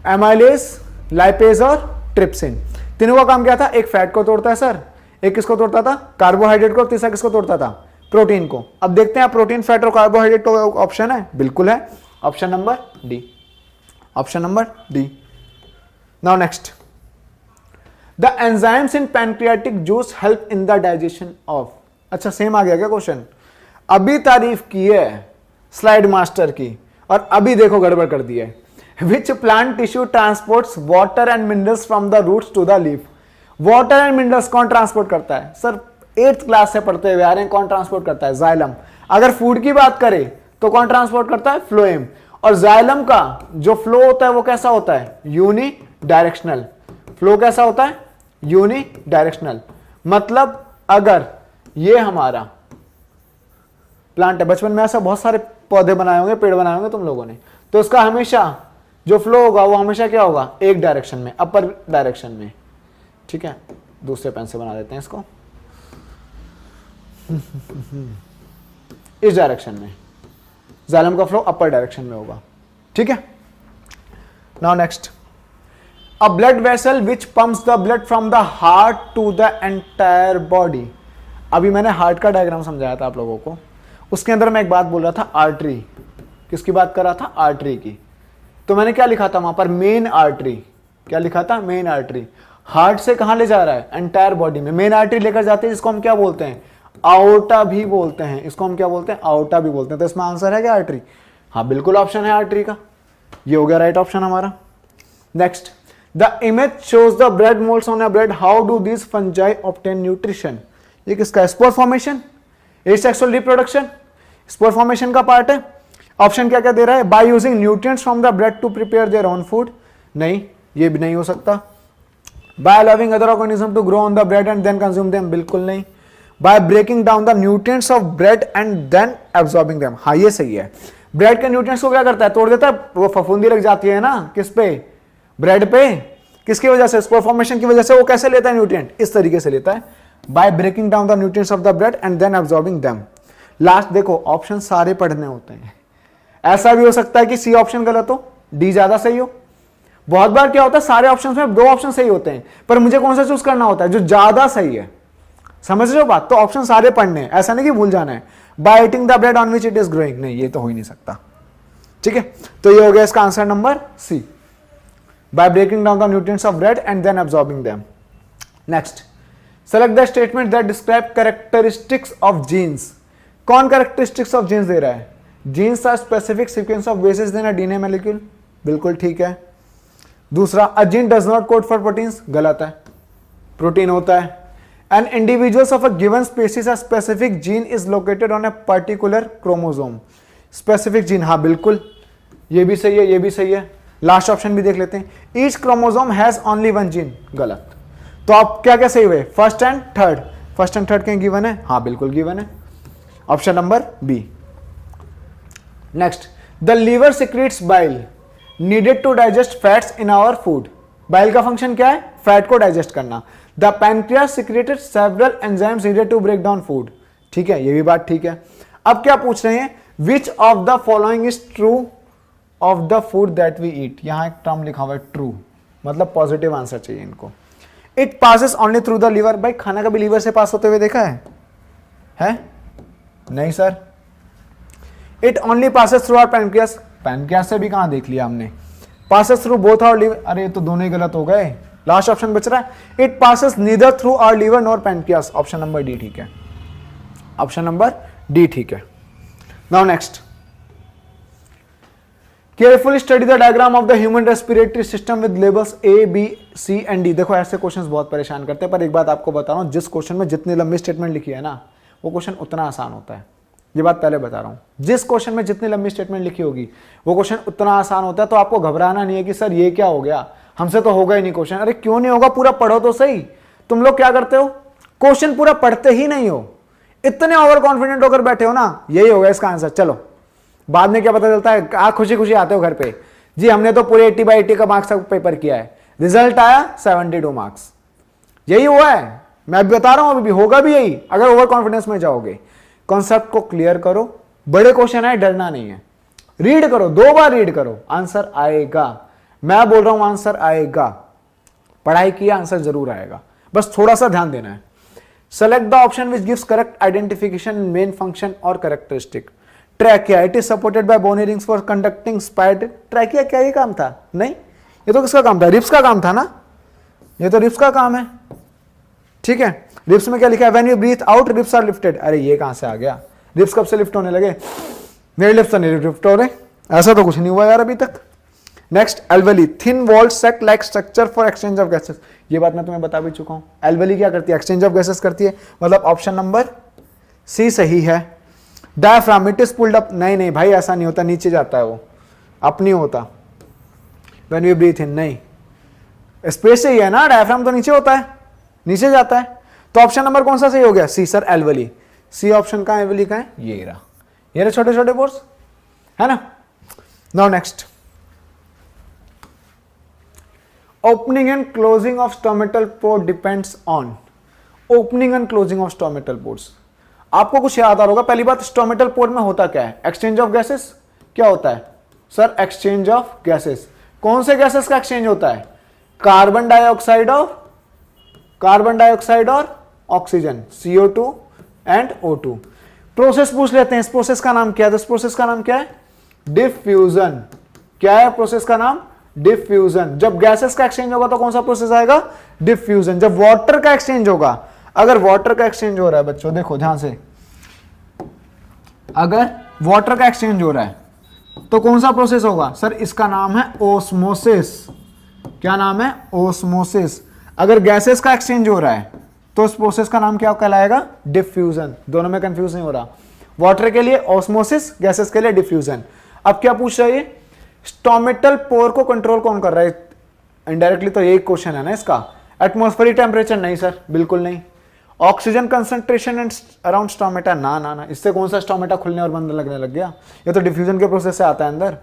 एमाइलेज, लाइपेज और ट्रिप्सिन, तीनों का काम क्या था, एक फैट को तोड़ता है सर, एक किसको तोड़ता था, कार्बोहाइड्रेट को, और तीसरा किसको तोड़ता था, प्रोटीन को। अब देखते हैं प्रोटीन, फैट और कार्बोहाइड्रेट को ऑप्शन है, बिल्कुल है, option number D, option number D. Now next, the enzymes in pancreatic juice help in the digestion of. अच्छा सेम आ गया क्या क्वेश्चन, अभी तारीफ की है स्लाइड मास्टर की और अभी देखो गड़बड़ कर दी है। Which plant tissue transports water and minerals from the roots to the leaf. Water and minerals कौन ट्रांसपोर्ट करता है सर, 8th क्लास से पढ़ते हुए आ रहे हैं, कौन ट्रांसपोर्ट करता है, जाइलम। अगर फूड की बात करें तो कौन ट्रांसपोर्ट करता है, फ्लोएम। और जाइलम का जो फ्लो होता है वो कैसा होता है, यूनि डायरेक्शनल। फ्लो कैसा होता है, यूनि डायरेक्शनल। मतलब अगर ये हमारा प्लांट है, बचपन में ऐसा बहुत सारे पौधे बनाए होंगे, पेड़ बनाए होंगे तुम लोगों ने, तो उसका हमेशा जो फ्लो होगा वो हमेशा क्या होगा, एक डायरेक्शन में, अपर डायरेक्शन में, ठीक है। दूसरे पेन से बना देते हैं इसको, इस डायरेक्शन में जाइलम का फ्लो अपर डायरेक्शन में होगा, ठीक है। Now next, a blood vessel which pumps the blood from the heart to the entire body. अभी मैंने हार्ट का डायग्राम समझाया था आप लोगों को, उसके अंदर मैं एक बात बोल रहा था, आर्टरी। किसकी बात कर रहा था, आर्टरी की। तो मैंने क्या लिखा था वहां पर, मेन आर्टरी। क्या लिखा था, मेन आर्टरी। हार्ट से कहां ले जा रहा है, एंटायर बॉडी में। मेन आर्टरी लेकर जाते हैं, जिसको हम क्या बोलते हैं, आओर्टा भी बोलते हैं। इसको हम क्या बोलते हैं, आओर्टा भी बोलते हैं। तो इसमें आंसर है क्या, आर्टरी। हाँ बिल्कुल ऑप्शन है आर्टरी का, ये हो गया राइट ऑप्शन हमारा। Next, the image shows the bread moulds on a bread, how do this fungi obtain nutrition. ये किसका, spore formation, asexual reproduction, spore formation का पार्ट है। ऑप्शन क्या क्या दे रहा है, by using nutrients from the bread to prepare their own food, नहीं ये भी नहीं हो सकता। By allowing other organism to grow on the bread and then consume them, बिल्कुल नहीं। By breaking down the nutrients of bread and then absorbing them, हाँ ये सही है। ब्रेड के न्यूट्रिएंट्स को क्या करता है, तोड़ देता है, वो फफूंदी लग जाती है ना किस पे, ब्रेड पे। किसकी वजह से, स्पोर फॉर्मेशन की वजह से। वो कैसे लेता है न्यूट्रिएंट, इस तरीके से लेता है, by breaking down the nutrients of the bread and then absorbing them. Last देखो, ऑप्शन सारे पढ़ने होते हैं। ऐसा भी हो सकता है कि सी ऑप्शन गलत हो, डी ज्यादा सही हो। बहुत बार क्या होता है, सारे ऑप्शंस में 2 ऑप्शन सही होते हैं, पर मुझे कौन सा चूज करना होता है, जो ज्यादा सही है। समझ रहे हो बात, तो ऑप्शन सारे पढ़ने हैं, ऐसा नहीं कि भूल जाना है। By eating the bread on which it is growing, नहीं ये तो हो ही नहीं सकता, ठीक है। तो ये हो गया इसका answer number C, by breaking down the nutrients of bread and then absorbing them. Next, select the statement that describe characteristics of genes. कौन कैरेक्टरिस्टिक्स ऑफ जीन्स दे रहा है, genes are specific sequence of bases in a DNA molecule, बिल्कुल ठीक है। दूसरा, a gene does not code for proteins, गलत है, प्रोटीन होता है। An individuals of a given species a specific gene is located on a particular chromosome, specific gene, हाँ बिल्कुल ये भी सही है, ये भी सही है। लास्ट ऑप्शन भी देख लेते हैं, each chromosome has only 1 gene, गलत। तो आप क्या क्या सही हुए, first and third, first and third कहीं गिवन है, हाँ बिल्कुल गिवन है, option number B. Next, the liver secretes bile needed to digest fats in our food. Bile का फंक्शन क्या है, फैट को डाइजेस्ट करना। The pancreas secreted several enzymes needed to break down food, ठीक है, ये भी बात ठीक है। अब क्या पूछ रहे हैं, which of the following is true of the food that we eat, यहां एक टर्म लिखा हुआ है ट्रू, मतलब पॉजिटिव आंसर चाहिए इनको। It passes only through the liver, भाई खाना कभी लीवर से पास होते हुए देखा है? नहीं sir. It only passes through our pancreas, pancreas से भी कहां देख लिया हमने, passes through both our liver, अरे तो दोनों ही गलत हो गए, लास्ट ऑप्शन बच रहा है। It passes neither through our liver nor pancreas, option number D ठीक है, ऑप्शन नंबर डी ठीक है। Now next, carefully study the diagram of the human respiratory system with labels A B C and D. देखो ऐसे questions बहुत परेशान करते हैं, पर एक बात आपको बता रहा हूं, जिस क्वेश्चन में जितनी लंबी स्टेटमेंट लिखी है ना, वो क्वेश्चन उतना आसान होता है, ये बात पहले बता रहा हूं। जिस क्वेश्चन में जितनी लंबी स्टेटमेंट लिखी होगी वो क्वेश्चन उतना आसान होता है, तो आपको घबराना नहीं है कि सर ये क्या हो गया, हमसे तो होगा ही नहीं क्वेश्चन। अरे क्यों नहीं होगा, पूरा पढ़ो तो सही। तुम लोग क्या करते हो, क्वेश्चन पूरा पढ़ते ही नहीं हो, इतने ओवर कॉन्फिडेंट होकर बैठे हो ना, यही होगा इसका आंसर। चलो बाद में क्या पता चलता है, आप खुशी खुशी आते हो घर पे, जी हमने तो पूरे 80/80 का मार्क्स का पेपर किया है, रिजल्ट आया 72 मार्क्स। यही हुआ है, मैं भी बता रहा हूं, अभी भी होगा भी यही अगर ओवर कॉन्फिडेंस में जाओगे। कॉन्सेप्ट को क्लियर करो, बड़े क्वेश्चन है, डरना नहीं है, रीड करो, 2 बार रीड करो, आंसर आएगा। मैं बोल रहा हूं आंसर आएगा, पढ़ाई किया आंसर जरूर आएगा, बस थोड़ा सा ध्यान देना है। Select the option which gives correct identification main function और characteristic. Trachea, it is supported by bony rings for conducting speed. Trachea क्या ये काम था? नहीं, ये तो किसका काम था, रिब्स का काम था ना, ये तो रिब्स का काम है, ठीक है। रिब्स में क्या लिखा है, when you breathe out ribs are lifted. अरे ये कहां से आ गया, रिब्स कब से लिफ्ट होने लगे, मेरे लिप्स तो नहीं लिफ्ट हो रहे, ऐसा तो कुछ नहीं हुआ यार अभी तक। Next, alveoli, thin walled sac like structure for exchange of gases. ये बात मैं तुम्हें बता भी चुका हूं, एल्वेली क्या करती है, एक्सचेंज ऑफ गैसेस करती है, मतलब ऑप्शन नंबर सी सही है। Diaphragm, it is pulled up, नहीं भाई ऐसा नहीं होता, नीचे जाता है वो, अप नहीं होता। व्हेन यू ब्रीथ इन, नहीं, स्पेस से ही है ना, डायफ्राम तो नीचे होता है, नीचे जाता है, तो ऑप्शन नंबर कौन सा सही हो गया, सी सर, एल्वेली। सी ऑप्शन का एल्वेली का है, ये रहा, ये रहे छोटे छोटे पोर्स, है ना। Now next, opening and closing of stomatal pore depends on. Opening and closing of stomatal pores, आपको कुछ याद आ रहा होगा। पहली बात, स्टोमेटल पोर में होता क्या है, एक्सचेंज ऑफ गैसेस। क्या होता है सर, एक्सचेंज ऑफ गैसेस। कौन से गैसेस का एक्सचेंज होता है, कार्बन डाइऑक्साइड और oxygen, CO2 and O2। Process पूछ लेते हैं, इस प्रोसेस का नाम क्या है, तो इस प्रोसेस का नाम क्या है, डिफ्यूजन। क्या है प्रोसेस का नाम, डिफ्यूजन। जब गैसेस का एक्सचेंज होगा तो कौन सा प्रोसेस आएगा, डिफ्यूजन। जब वाटर का एक्सचेंज होगा, अगर वाटर का एक्सचेंज हो रहा है बच्चों, देखो ध्यान से, अगर वाटर का एक्सचेंज हो रहा है तो कौन सा प्रोसेस होगा सर, इसका नाम है ओस्मोसिस। क्या नाम है, ओस्मोसिस। अगर गैसेस का एक्सचेंज हो रहा है तो उस प्रोसेस का नाम क्या कहलाएगा, डिफ्यूजन। दोनों में कंफ्यूज नहीं हो रहा, वाटर के लिए ओस्मोसिस, गैसेस के लिए डिफ्यूजन। अब क्या पूछ रहा है ये, स्टोमेटल पोर को कंट्रोल कौन कर रहा है, इनडायरेक्टली तो यही क्वेश्चन है ना इसका। एटमॉस्फेरिक टेम्परेचर, नहीं सर, बिल्कुल नहीं। Oxygen concentration and around stomata, ना, इससे कौन सा स्टोमेटा खुलने और बंद लगने लग गया, ये तो डिफ्यूजन के प्रोसेस से आता है अंदर।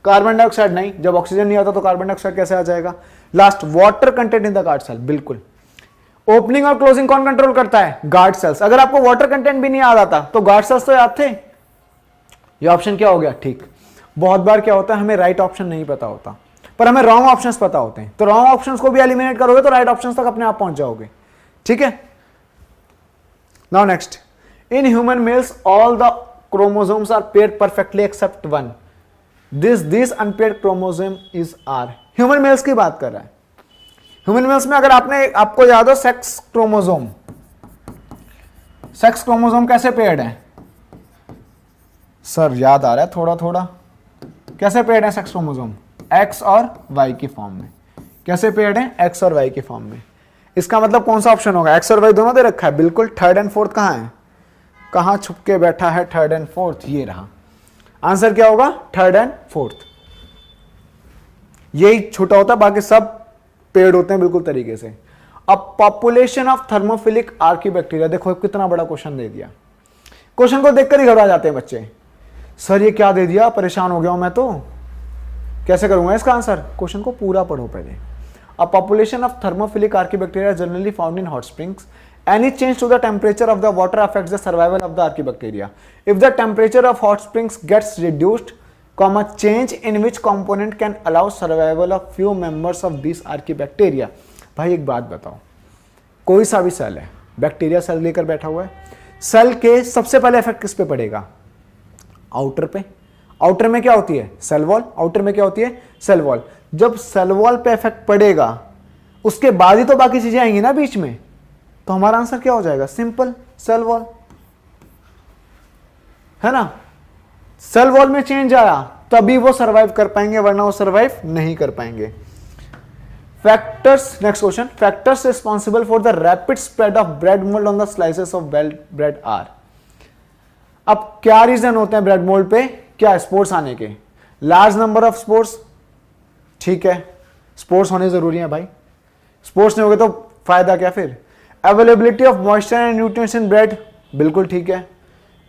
कार्बन डाइऑक्साइड, नहीं, जब ऑक्सीजन नहीं आता तो कार्बन डाइऑक्साइड कैसे आ जाएगा। Last, water content in the guard cell, बिल्कुल। ओपनिंग और क्लोजिंग कौन कंट्रोल करता है, गार्ड सेल्स। अगर आपको वाटर कंटेंट भी नहीं याद आता तो गार्ड सेल्स तो याद थे, ये ऑप्शन क्या हो गया, ठीक। बहुत बार क्या होता है, हमें राइट ऑप्शन नहीं पता होता, पर हमें रॉन्ग ऑप्शंस पता होते हैं, तो रॉन्ग ऑप्शंस को भी एलिमिनेट करोगे तो राइट ऑप्शंस तक अपने आप पहुंच जाओगे, ठीक है। Now next, in human males all the chromosomes are paired perfectly except one, this unpaired chromosome is are. Human males की बात कर रहा है। ह्यूमन मेल्स में अगर आपको याद हो, सेक्स क्रोमोसोम कैसे पेयर्ड है सर, याद आ रहा है थोड़ा थोड़ा, कैसे पेयर्ड है सेक्स क्रोमोसोम, एक्स और वाई की फॉर्म में। कैसे पेयर्ड है, एक्स और वाई की फॉर्म में। इसका मतलब कौन सा ऑप्शन होगा, एक्स और वाई दोनों दे रखा है, बिल्कुल। थर्ड एंड फोर्थ कहां है, कहां छुप के बैठा है थर्ड एंड फोर्थ, ये रहा आंसर। क्या होगा, थर्ड एंड फोर्थ, यही छोटा होता है, बाकी सब पेड़ होते हैं बिल्कुल तरीके से। अब पॉपुलेशन ऑफ थर्मोफिलिक आर्कीबैक्टीरिया, देखो कितना बड़ा क्वेश्चन दे दिया, क्वेश्चन को देखकर ही घबरा जाते हैं बच्चे, सर ये क्या दे दिया, परेशान हो गया हूं मैं तो, कैसे करूंगा इसका आंसर। क्वेश्चन को पूरा पढ़ो पहले। A population of thermophilic archaebacteria generally found in hot springs, any change to the temperature of the water affects the survival of the archaebacteria. If the temperature of hot springs gets reduced, comma change in which component can allow survival of few members of this archaebacteria. भाई एक बात बताओ, कोई सा भी cell है, bacteria cell लेकर बैठा हुआ है, सेल के सबसे पहले इफेक्ट किस पे पड़ेगा? आउटर पे। आउटर में क्या होती है? Cell wall. आउटर में क्या होती है? Cell wall. जब सेल वॉल पे इफेक्ट पड़ेगा उसके बाद ही तो बाकी चीजें आएंगी ना बीच में, तो हमारा आंसर क्या हो जाएगा? सिंपल, सेल वॉल, है ना। सेल वॉल में चेंज आया तभी वो सर्वाइव कर पाएंगे, वरना वो सर्वाइव नहीं कर पाएंगे। Factors, next question, factors responsible for the rapid spread of bread mould on the slices of bread are. अब क्या रीजन होते हैं ब्रेड मोल्ड पे? क्या? स्पोर्स आने के, लार्ज नंबर ऑफ स्पोर्स, ठीक है, स्पोर्स होने जरूरी है भाई, स्पोर्स नहीं होगे तो फायदा क्या फिर? Availability of moisture and nutrients in bread, बिल्कुल ठीक है,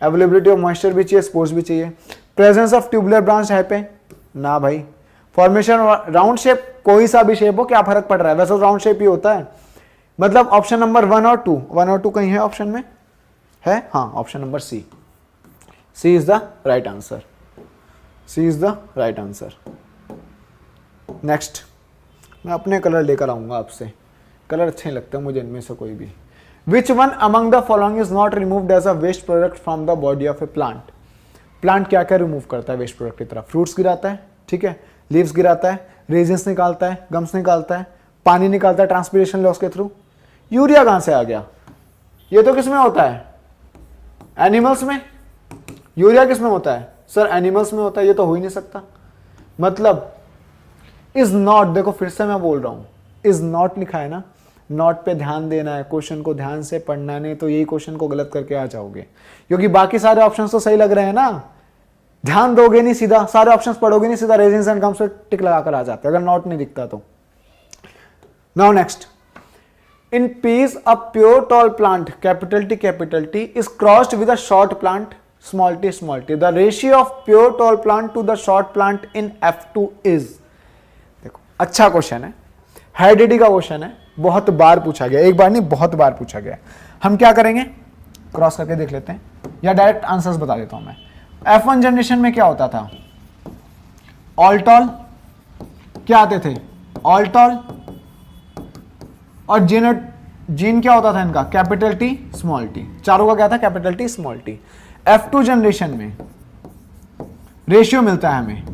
अवेलेबिलिटी ऑफ मॉइस्चर भी चाहिए, स्पोर्स भी चाहिए। प्रेजेंस ऑफ ट्यूबुलर ब्रांच है पे ना भाई। फॉर्मेशन राउंड शेप, कोई सा भी शेप हो, क्या फर्क पड़ रहा है, वैसे राउंड शेप ही होता है। मतलब ऑप्शन नंबर 1 और 2, 1 और 2 कहीं है ऑप्शन में? है, हाँ, option number C, C is the right answer, C is the right answer. Next, मैं अपने कलर लेकर आऊंगा आपसे, कलर अच्छे लगते हैं मुझे इनमें से कोई भी। Which one among the following is not removed as a waste product from the body of a plant. Plant क्या क्या रिमूव करता है वेस्ट प्रोडक्ट की तरह? फ्रूट्स गिराता है, ठीक है, लीव्स गिराता है, रेजिन्स निकालता है, गम्स निकालता है, पानी निकालता है ट्रांसपिरेशन लॉस के थ्रू। यूरिया कहां से आ गया? ये तो किसमें होता है? एनिमल्स में। यूरिया किसमें होता है? सर एनिमल्स में होता है, ये तो हो ही नहीं सकता। मतलब इज नॉट, देखो फिर से मैं बोल रहा हूं, इज नॉट लिखा है ना, नॉट पे ध्यान देना है, क्वेश्चन को ध्यान से पढ़ना, नहीं तो यही क्वेश्चन को गलत करके आ जाओगे, क्योंकि बाकी सारे ऑप्शंस तो सही लग रहे हैं ना, ध्यान दोगे नहीं, सीधा सारे ऑप्शंस पढ़ोगे नहीं, सीधा रेजिन्स एंड गम्स पे टिक लगाकर आ जाते अगर नॉट नहीं दिखता तो। Now next, in peas a pure tall plant capital T is crossed with a short plant small T, the ratio of pure tall plant to the short plant in F2 is. देखो अच्छा question है, heredity का question है, बहुत बार पूछा गया, एक बार नहीं बहुत बार पूछा गया। हम क्या करेंगे, क्रॉस करके देख लेते हैं या डायरेक्ट आंसर्स बता देता हूं मैं। F1 जनरेशन में क्या होता था? ऑल्टॉल, क्या आते थे? ऑल्टॉल, और जीन क्या होता था इनका? कैपिटल टी स्मॉल टी, चारों का क्या था? Capital T small T. F2 generation में रेशियो मिलता है हमें,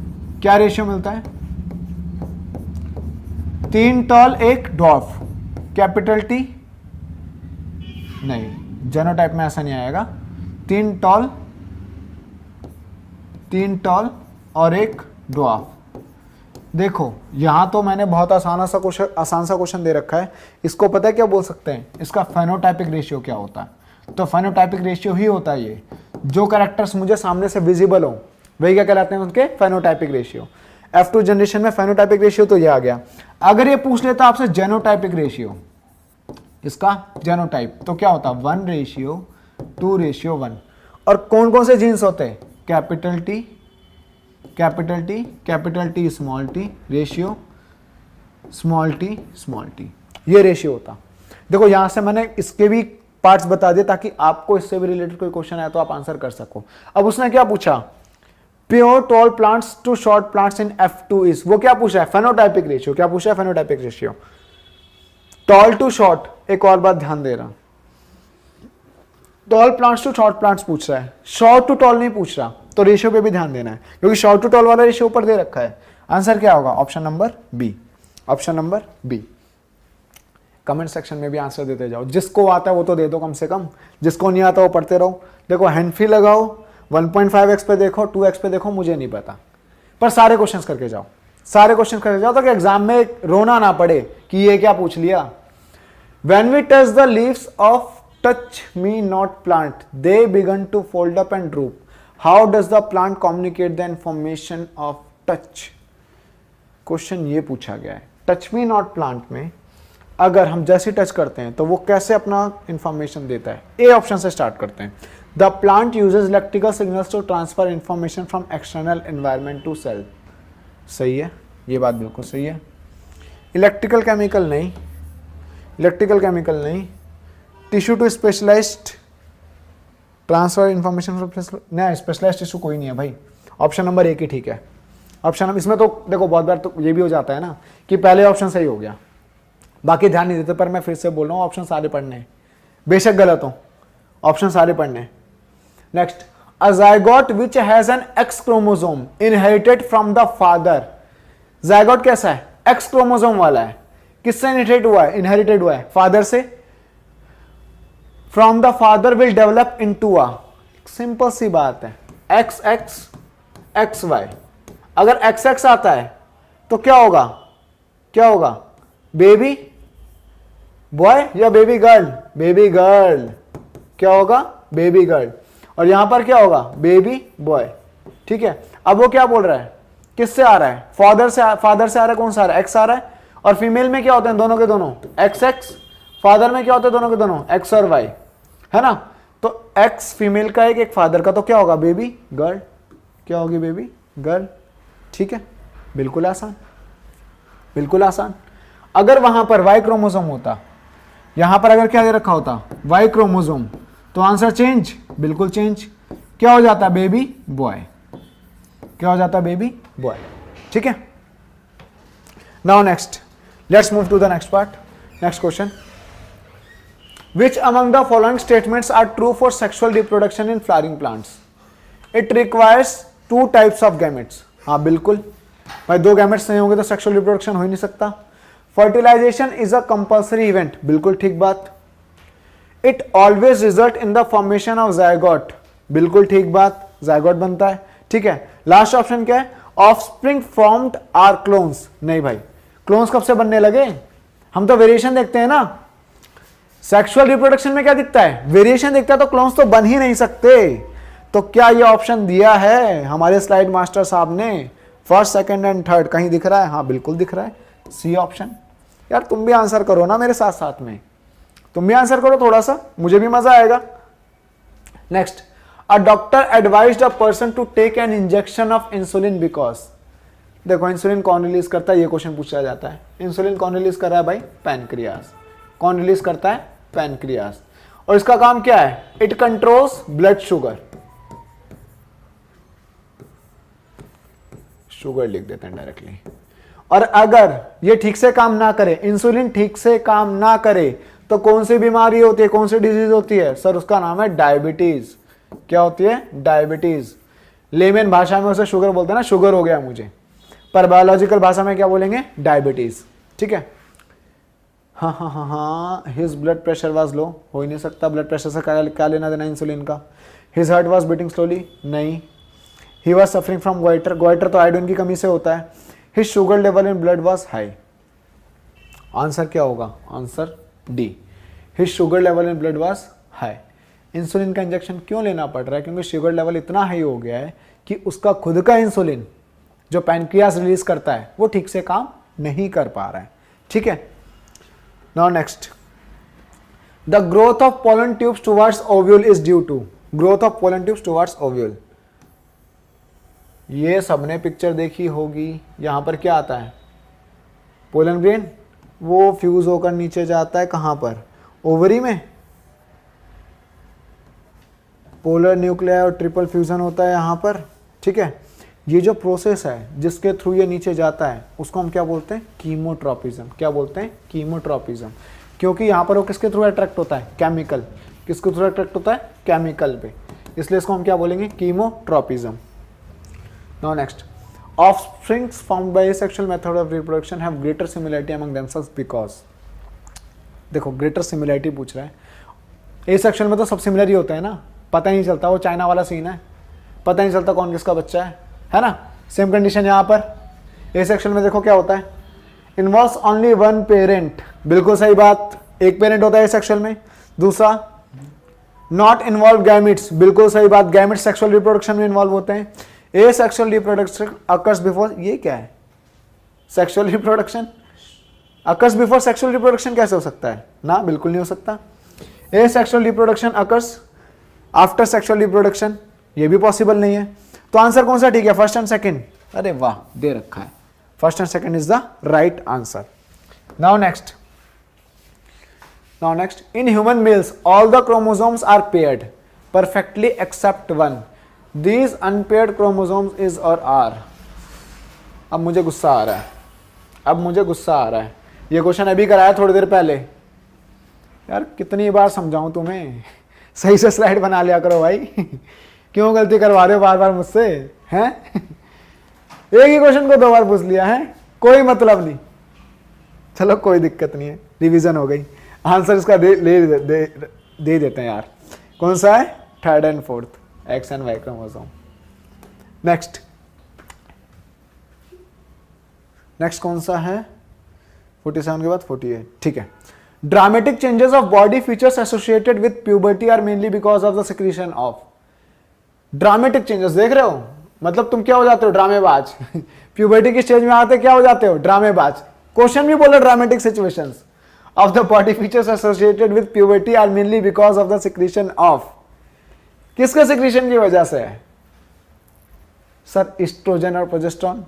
क्या रेशियो मिलता है? 3 टॉल 1 डॉर्फ, कैपिटल टी नहीं, जेनोटाइप में ऐसा नहीं आएगा, 3 टॉल और 1 ड्वार्फ। देखो यहां तो मैंने बहुत आसान सा क्वेश्चन दे रखा है, इसको पता है क्या बोल सकते हैं? इसका फेनोटाइपिक रेशियो क्या होता है? तो फेनोटाइपिक रेशियो ही होता है ये, जो कैरेक्टर्स मुझे सामने से विजिबल हो वही क्या कहलाते हैं? उनके फेनोटाइपिक रेशियो। F2 जनरेशन में फेनोटाइपिक रेशियो तो ये आ गया। अगर ये पूछ लेता आपसे जेनोटाइपिक रेशियो, इसका जेनोटाइप, तो क्या होता? 1:2:1। और कौन कौन से जीन्स होते हैं? Capital T small T, ratio small T, ये रेशियो होता। देखो यहां से मैंने इसके भी पार्ट्स बता दिए ताकि आपको इससे भी रिलेटेड कोई क्वेश्चन आया तो आप आंसर कर सको। अब उसने क्या पूछा? Pure tall plants to short plants in F2 is, वो क्या पूछा है? Phenotypic ratio. क्या पूछा है? Phenotypic ratio. Tall to short, एक और बात ध्यान दे रहा, tall plants to short plants पूछ रहा है, शॉर्ट टू टॉल नहीं पूछ रहा, तो रेशियो पे भी ध्यान देना है, क्योंकि शॉर्ट टू टॉल वाला रेशियो ऊपर दे रखा है। आंसर क्या होगा? Option number B, option number B. Comment section में भी आंसर देते जाओ, जिसको आता है वो तो दे दो कम से कम, जिसको नहीं आता वो पढ़ते रहो। देखो हैंड फ्री लगाओ, 1.5x पे देखो, 2x पे देखो, मुझे नहीं पता, पर सारे क्वेश्चंस करके जाओ, सारे क्वेश्चन करके जाओ, ताकि एग्जाम में रोना ना पड़े कि ये क्या पूछ लिया। When we touch the leaves of touch me not plant, they begin to fold up and droop. How does the plant communicate the information of touch? Question ये पूछा गया है। टच मी नॉट प्लांट में अगर हम जैसे touch करते हैं तो वो कैसे अपना इंफॉर्मेशन देता है? ए ऑप्शन से स्टार्ट करते हैं। The plant uses electrical signals to transfer information from external environment to cell. सही है, ये बात बिल्कुल सही है। इलेक्ट्रिकल केमिकल नहीं, इलेक्ट्रिकल केमिकल नहीं, tissue to specialised transfer information from, नहीं स्पेशलाइज्ड टिश्यू कोई नहीं है भाई। ऑप्शन नंबर एक ही ठीक है। ऑप्शन इसमें तो देखो बहुत बार तो ये भी हो जाता है ना कि पहले ऑप्शन सही हो गया, बाकी ध्यान नहीं देते, पर मैं फिर से बोल रहा हूँ ऑप्शन सारे पढ़ने हैं, बेशक गलत हो, ऑप्शन सारे पढ़ने हैं। Next, a zygote which has an x chromosome inherited from the father. Zygote कैसा है? एक्स क्रोमोसोम वाला है। किससे इनहेरिटेड हुआ है? इनहेरिटेड हुआ है फादर से। From the father will develop into a, simple सी बात है, एक्स एक्स एक्स वाई। अगर एक्स एक्स आता है तो क्या होगा? क्या होगा? बेबी बॉय या बेबी गर्ल? Baby girl. क्या होगा? Baby girl. और यहां पर क्या होगा? Baby boy. ठीक है, अब वो क्या बोल रहा है? किससे आ रहा है? फादर से आ रहा है। कौन सा आ रहा है? एक्स आ रहा है। और फीमेल में क्या होते हैं? दोनों के दोनों एक्स एक्स। फादर में क्या होते हैं? दोनों के दोनों एक्स और वाई, है ना। तो एक्स फीमेल का एक फादर का, तो क्या होगा? Baby girl. क्या होगी? Baby girl. ठीक है, बिल्कुल आसान, बिल्कुल आसान। अगर वहां पर वाई क्रोमोसोम होता, यहां पर अगर क्या दे रखा होता? वाई क्रोमोसोम, तो आंसर चेंज, बिल्कुल चेंज। क्या हो जाता? Baby boy. क्या हो जाता? Baby boy. ठीक है, now next, let's move to the next part. Next question, which among the following statements are true for sexual reproduction in flowering plants? It requires 2 types of gametes. हाँ बिल्कुल भाई, 2 gametes नहीं होंगे तो sexual reproduction हो ही नहीं सकता। Fertilisation is a compulsory event, बिल्कुल ठीक बात। It always result in the formation of zygote, बिल्कुल ठीक बात, जायगोट बनता है। ठीक है, लास्ट ऑप्शन क्या है? Offspring formed are clones. नहीं भाई, क्लोन्स कब से बनने लगे? हम तो वेरिएशन देखते हैं ना। सेक्सुअल रिप्रोडक्शन में क्या दिखता है? वेरिएशन दिखता है, तो क्लोन्स तो बन ही नहीं सकते। तो क्या ये ऑप्शन दिया है हमारे स्लाइड मास्टर साहब ने? फर्स्ट, सेकंड एंड थर्ड कहीं दिख रहा है? हाँ बिल्कुल दिख रहा है, सी ऑप्शन। यार तुम भी आंसर करो ना मेरे साथ साथ में, तुम भी आंसर करो थोड़ा सा, मुझे भी मजा आएगा। Next, a doctor advised a person to take an injection of insulin because. देखो इंसुलिन कौन रिलीज करता है, ये क्वेश्चन पूछा जाता है। इंसुलिन कौन रिलीज कर रहा है भाई? पैनक्रियाज। कौन रिलीज करता है? पैनक्रियाज। और इसका काम क्या है? It controls blood sugar. Sugar लिख देते हैं डायरेक्टली। और अगर ये ठीक से काम ना करे, इंसुलिन ठीक से काम ना करे, तो कौन सी बीमारी होती है? कौन सी डिजीज होती है? सर उसका नाम है डायबिटीज। क्या होती है? डायबिटीज। लेमन भाषा में उसे शुगर बोलते हैं ना, शुगर हो गया मुझे, पर बायोलॉजिकल भाषा में क्या बोलेंगे? डायबिटीज। ठीक है, हाँ हाँ हाँ हाँ। His blood pressure was low, हो ही नहीं सकता, ब्लड प्रेशर से क्या लेना देना इंसुलिन का। His heart was beating slowly, नहीं। He was suffering from goiter, goiter तो आयोडीन की कमी से होता है। His sugar level in blood was high. Answer क्या होगा? Answer D, his sugar level in blood was high. Insulin का इंजेक्शन क्यों लेना पड़ रहा है? क्योंकि शुगर लेवल इतना हाई हो गया है कि उसका खुद का इंसुलिन जो पैनक्रियास रिलीज करता है वो ठीक से काम नहीं कर पा रहा है। ठीक है, now next, the growth of pollen tubes towards ovule is due to. Growth of pollen tubes towards ovule, ये सबने पिक्चर देखी होगी। यहां पर क्या आता है? पोलन ग्रेन, वो फ्यूज होकर नीचे जाता है कहां पर? ओवरी में। पोलर न्यूक्लियर और ट्रिपल फ्यूजन होता है यहां पर। ठीक है, ये जो प्रोसेस है जिसके थ्रू ये नीचे जाता है उसको हम क्या बोलते हैं? कीमोट्रोपिज्म। क्या बोलते हैं? कीमोट्रोपिज्म। क्योंकि यहां पर वो किसके थ्रू अट्रैक्ट होता है? केमिकल। किसके थ्रू अट्रैक्ट होता है? केमिकल पे, इसलिए इसको हम क्या बोलेंगे? Chemotropism. Now next, offsprings formed by asexual method of reproduction have greater similarity among themselves because। देखो ग्रेटर सिमिलरिटी पूछ रहा है। एसेक्सुअल में तो सब सिमिलर ही होता है ना, पता ही नहीं चलता, वो चाइना वाला सीन है, पता नहीं चलता कौन किसका बच्चा है ना। सेम कंडीशन यहाँ पर एसेक्सुअल में देखो क्या होता है? इन्वॉल्व्स ओनली वन पेरेंट, बिल्कुल सही बात, एक पेरेंट होता है एसेक्सुअल में। दूसरा, नॉट इन्वॉल्व गैमिट्स, बिल्कुल सही बात, गैमिट्स सेक्सुअल रिप्रोडक्शन में इन्वॉल्व होते हैं। एसेक्सुअल रिप्रोडक्शन अकर्स बिफोर, ये क्या है? Sexual reproduction occurs before sexual reproduction कैसे हो सकता है? ना, बिल्कुल नहीं हो सकता। Asexual reproduction occurs after sexual reproduction, ये भी पॉसिबल नहीं है। तो आंसर कौन सा ठीक है? First and second. अरे वाह, दे रखा है, first and second is the right answer. Now next, in human males all the chromosomes are paired perfectly except one। These unpaired chromosomes is और आर। अब मुझे गुस्सा आ रहा है, ये क्वेश्चन अभी कराया थोड़ी देर पहले। यार कितनी बार समझाऊं तुम्हें, सही से स्लाइड बना लिया करो भाई। क्यों गलती करवा रहे हो बार बार मुझसे हैं? एक ही क्वेश्चन को 2 बार पूछ लिया है, कोई मतलब नहीं। चलो कोई दिक्कत नहीं है, रिवीजन हो गई। आंसर इसका दे देते हैं यार। कौन सा है? 3rd and 4th X and Y chromosome. Next कौन सा है? 47 के बाद 48। ठीक है। Dramatic changes of body features associated with puberty are mainly because of the secretion of. Dramatic changes देख रहे हो, मतलब तुम क्या हो जाते हो? ड्रामेबाज। प्यूबर्टी की स्टेज में आते क्या हो जाते हो? ड्रामेबाज। क्वेश्चन भी बोला dramatic situations of the body features associated with puberty are mainly because of the secretion of. किसके सिक्रीशन की वजह से है सर? ईस्ट्रोजन और progesterone,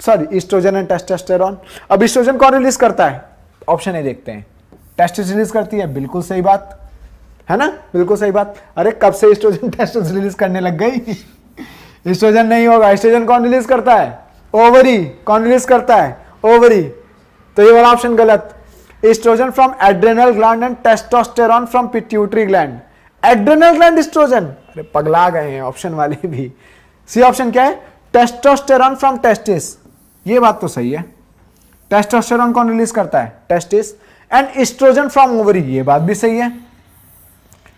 sorry oestrogen and testosterone. अब ईस्ट्रोजन कौन रिलीज करता है? ऑप्शन ए देखते हैं। टेस्टिस रिलीज करती है, बिल्कुल सही बात है ना, बिल्कुल सही बात। अरे कब से ईस्ट्रोजन टेस्टिस रिलीज करने लग गई? ईस्ट्रोजन नहीं होगा। ईस्ट्रोजन कौन रिलीज करता है? ओवरी। कौन रिलीज करता है? ओवरी। तो ये वाला ऑप्शन गलत। Oestrogen from adrenal gland and testosterone from pituitary gland. Adrenal gland oestrogen, अरे पगला गए हैं ऑप्शन वाले भी। सी ऑप्शन क्या है? Testosterone from testis. ये बात तो सही है। टेस्टोस्टेरॉन कौन रिलीज करता है? Testis. And oestrogen from ovary, ये बात भी सही है।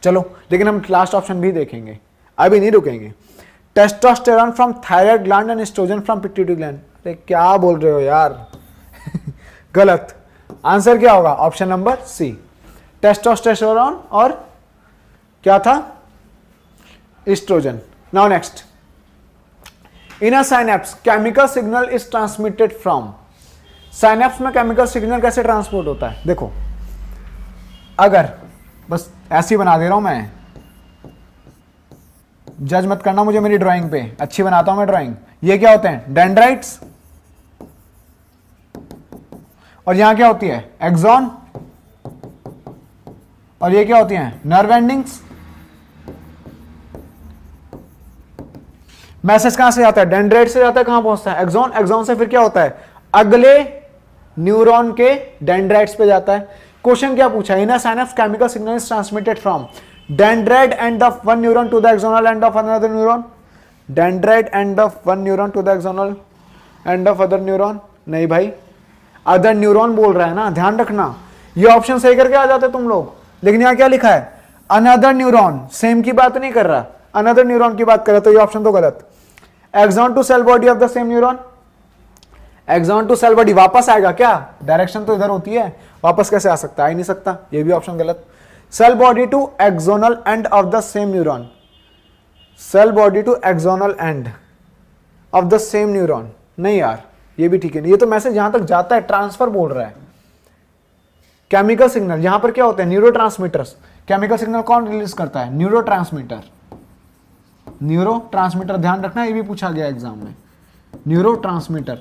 चलो लेकिन हम लास्ट ऑप्शन भी देखेंगे, अभी नहीं रुकेंगे। Testosterone from thyroid gland and oestrogen from pituitary gland. अरे क्या बोल रहे हो यार? गलत। आंसर क्या होगा? ऑप्शन नंबर सी, टेस्टोस्टेरोन और क्या था? Oestrogen. Now next, in a synapse chemical signal is transmitted from. Synapse में केमिकल सिग्नल कैसे ट्रांसपोर्ट होता है? देखो, अगर बस ऐसे ही बना दे रहा हूं मैं, जज मत करना मुझे मेरी ड्राइंग पे, अच्छी बनाता हूं मैं ड्राइंग। ये क्या होते हैं? डेंड्राइट्स। और यहां क्या होती है? एक्सॉन। और ये क्या होती हैं? Nerve endings. मैसेज कहां से जाता है? डेंड्राइट से जाता है, कहां पहुंचता है? एक्सॉन। एक्सॉन से फिर क्या होता है? अगले न्यूरॉन के डेंड्राइट्स पे जाता है। क्वेश्चन क्या पूछा? In a synapse chemical signal is transmitted from dendrite end of one neuron to the axonal end of another neuron. Dendrite end of one neuron to the axonal end of other neuron. नहीं भाई, other neuron बोल रहा है ना, ध्यान रखना। ये option सही करके आ जाते तुम लोग, लेकिन यहां क्या लिखा है? Another neuron. सेम की बात नहीं कर रहा, अनदर न्यूरॉन की बात कर रहा, तो ये ऑप्शन तो गलत। Axon to cell body of the same neuron. Axon to cell body वापस आएगा क्या? डायरेक्शन तो इधर होती है, वापस कैसे आ सकता है? आ ही नहीं सकता, ये भी ऑप्शन गलत। Cell body to axonal end of the same neuron. Cell body to axonal end of the same neuron. नहीं यार, ये भी ठीक है। ये तो मैसेज यहां तक जाता है, ट्रांसफर बोल रहा है। केमिकल सिग्नल, यहां पर क्या होता है? न्यूरोट्रांसमीटर्स। केमिकल सिग्नल कौन रिलीज करता है? न्यूरोट्रांसमीटर। न्यूरोट्रांसमीटर, ध्यान रखना, ये भी पूछा गया एग्जाम में। न्यूरोट्रांसमीटर,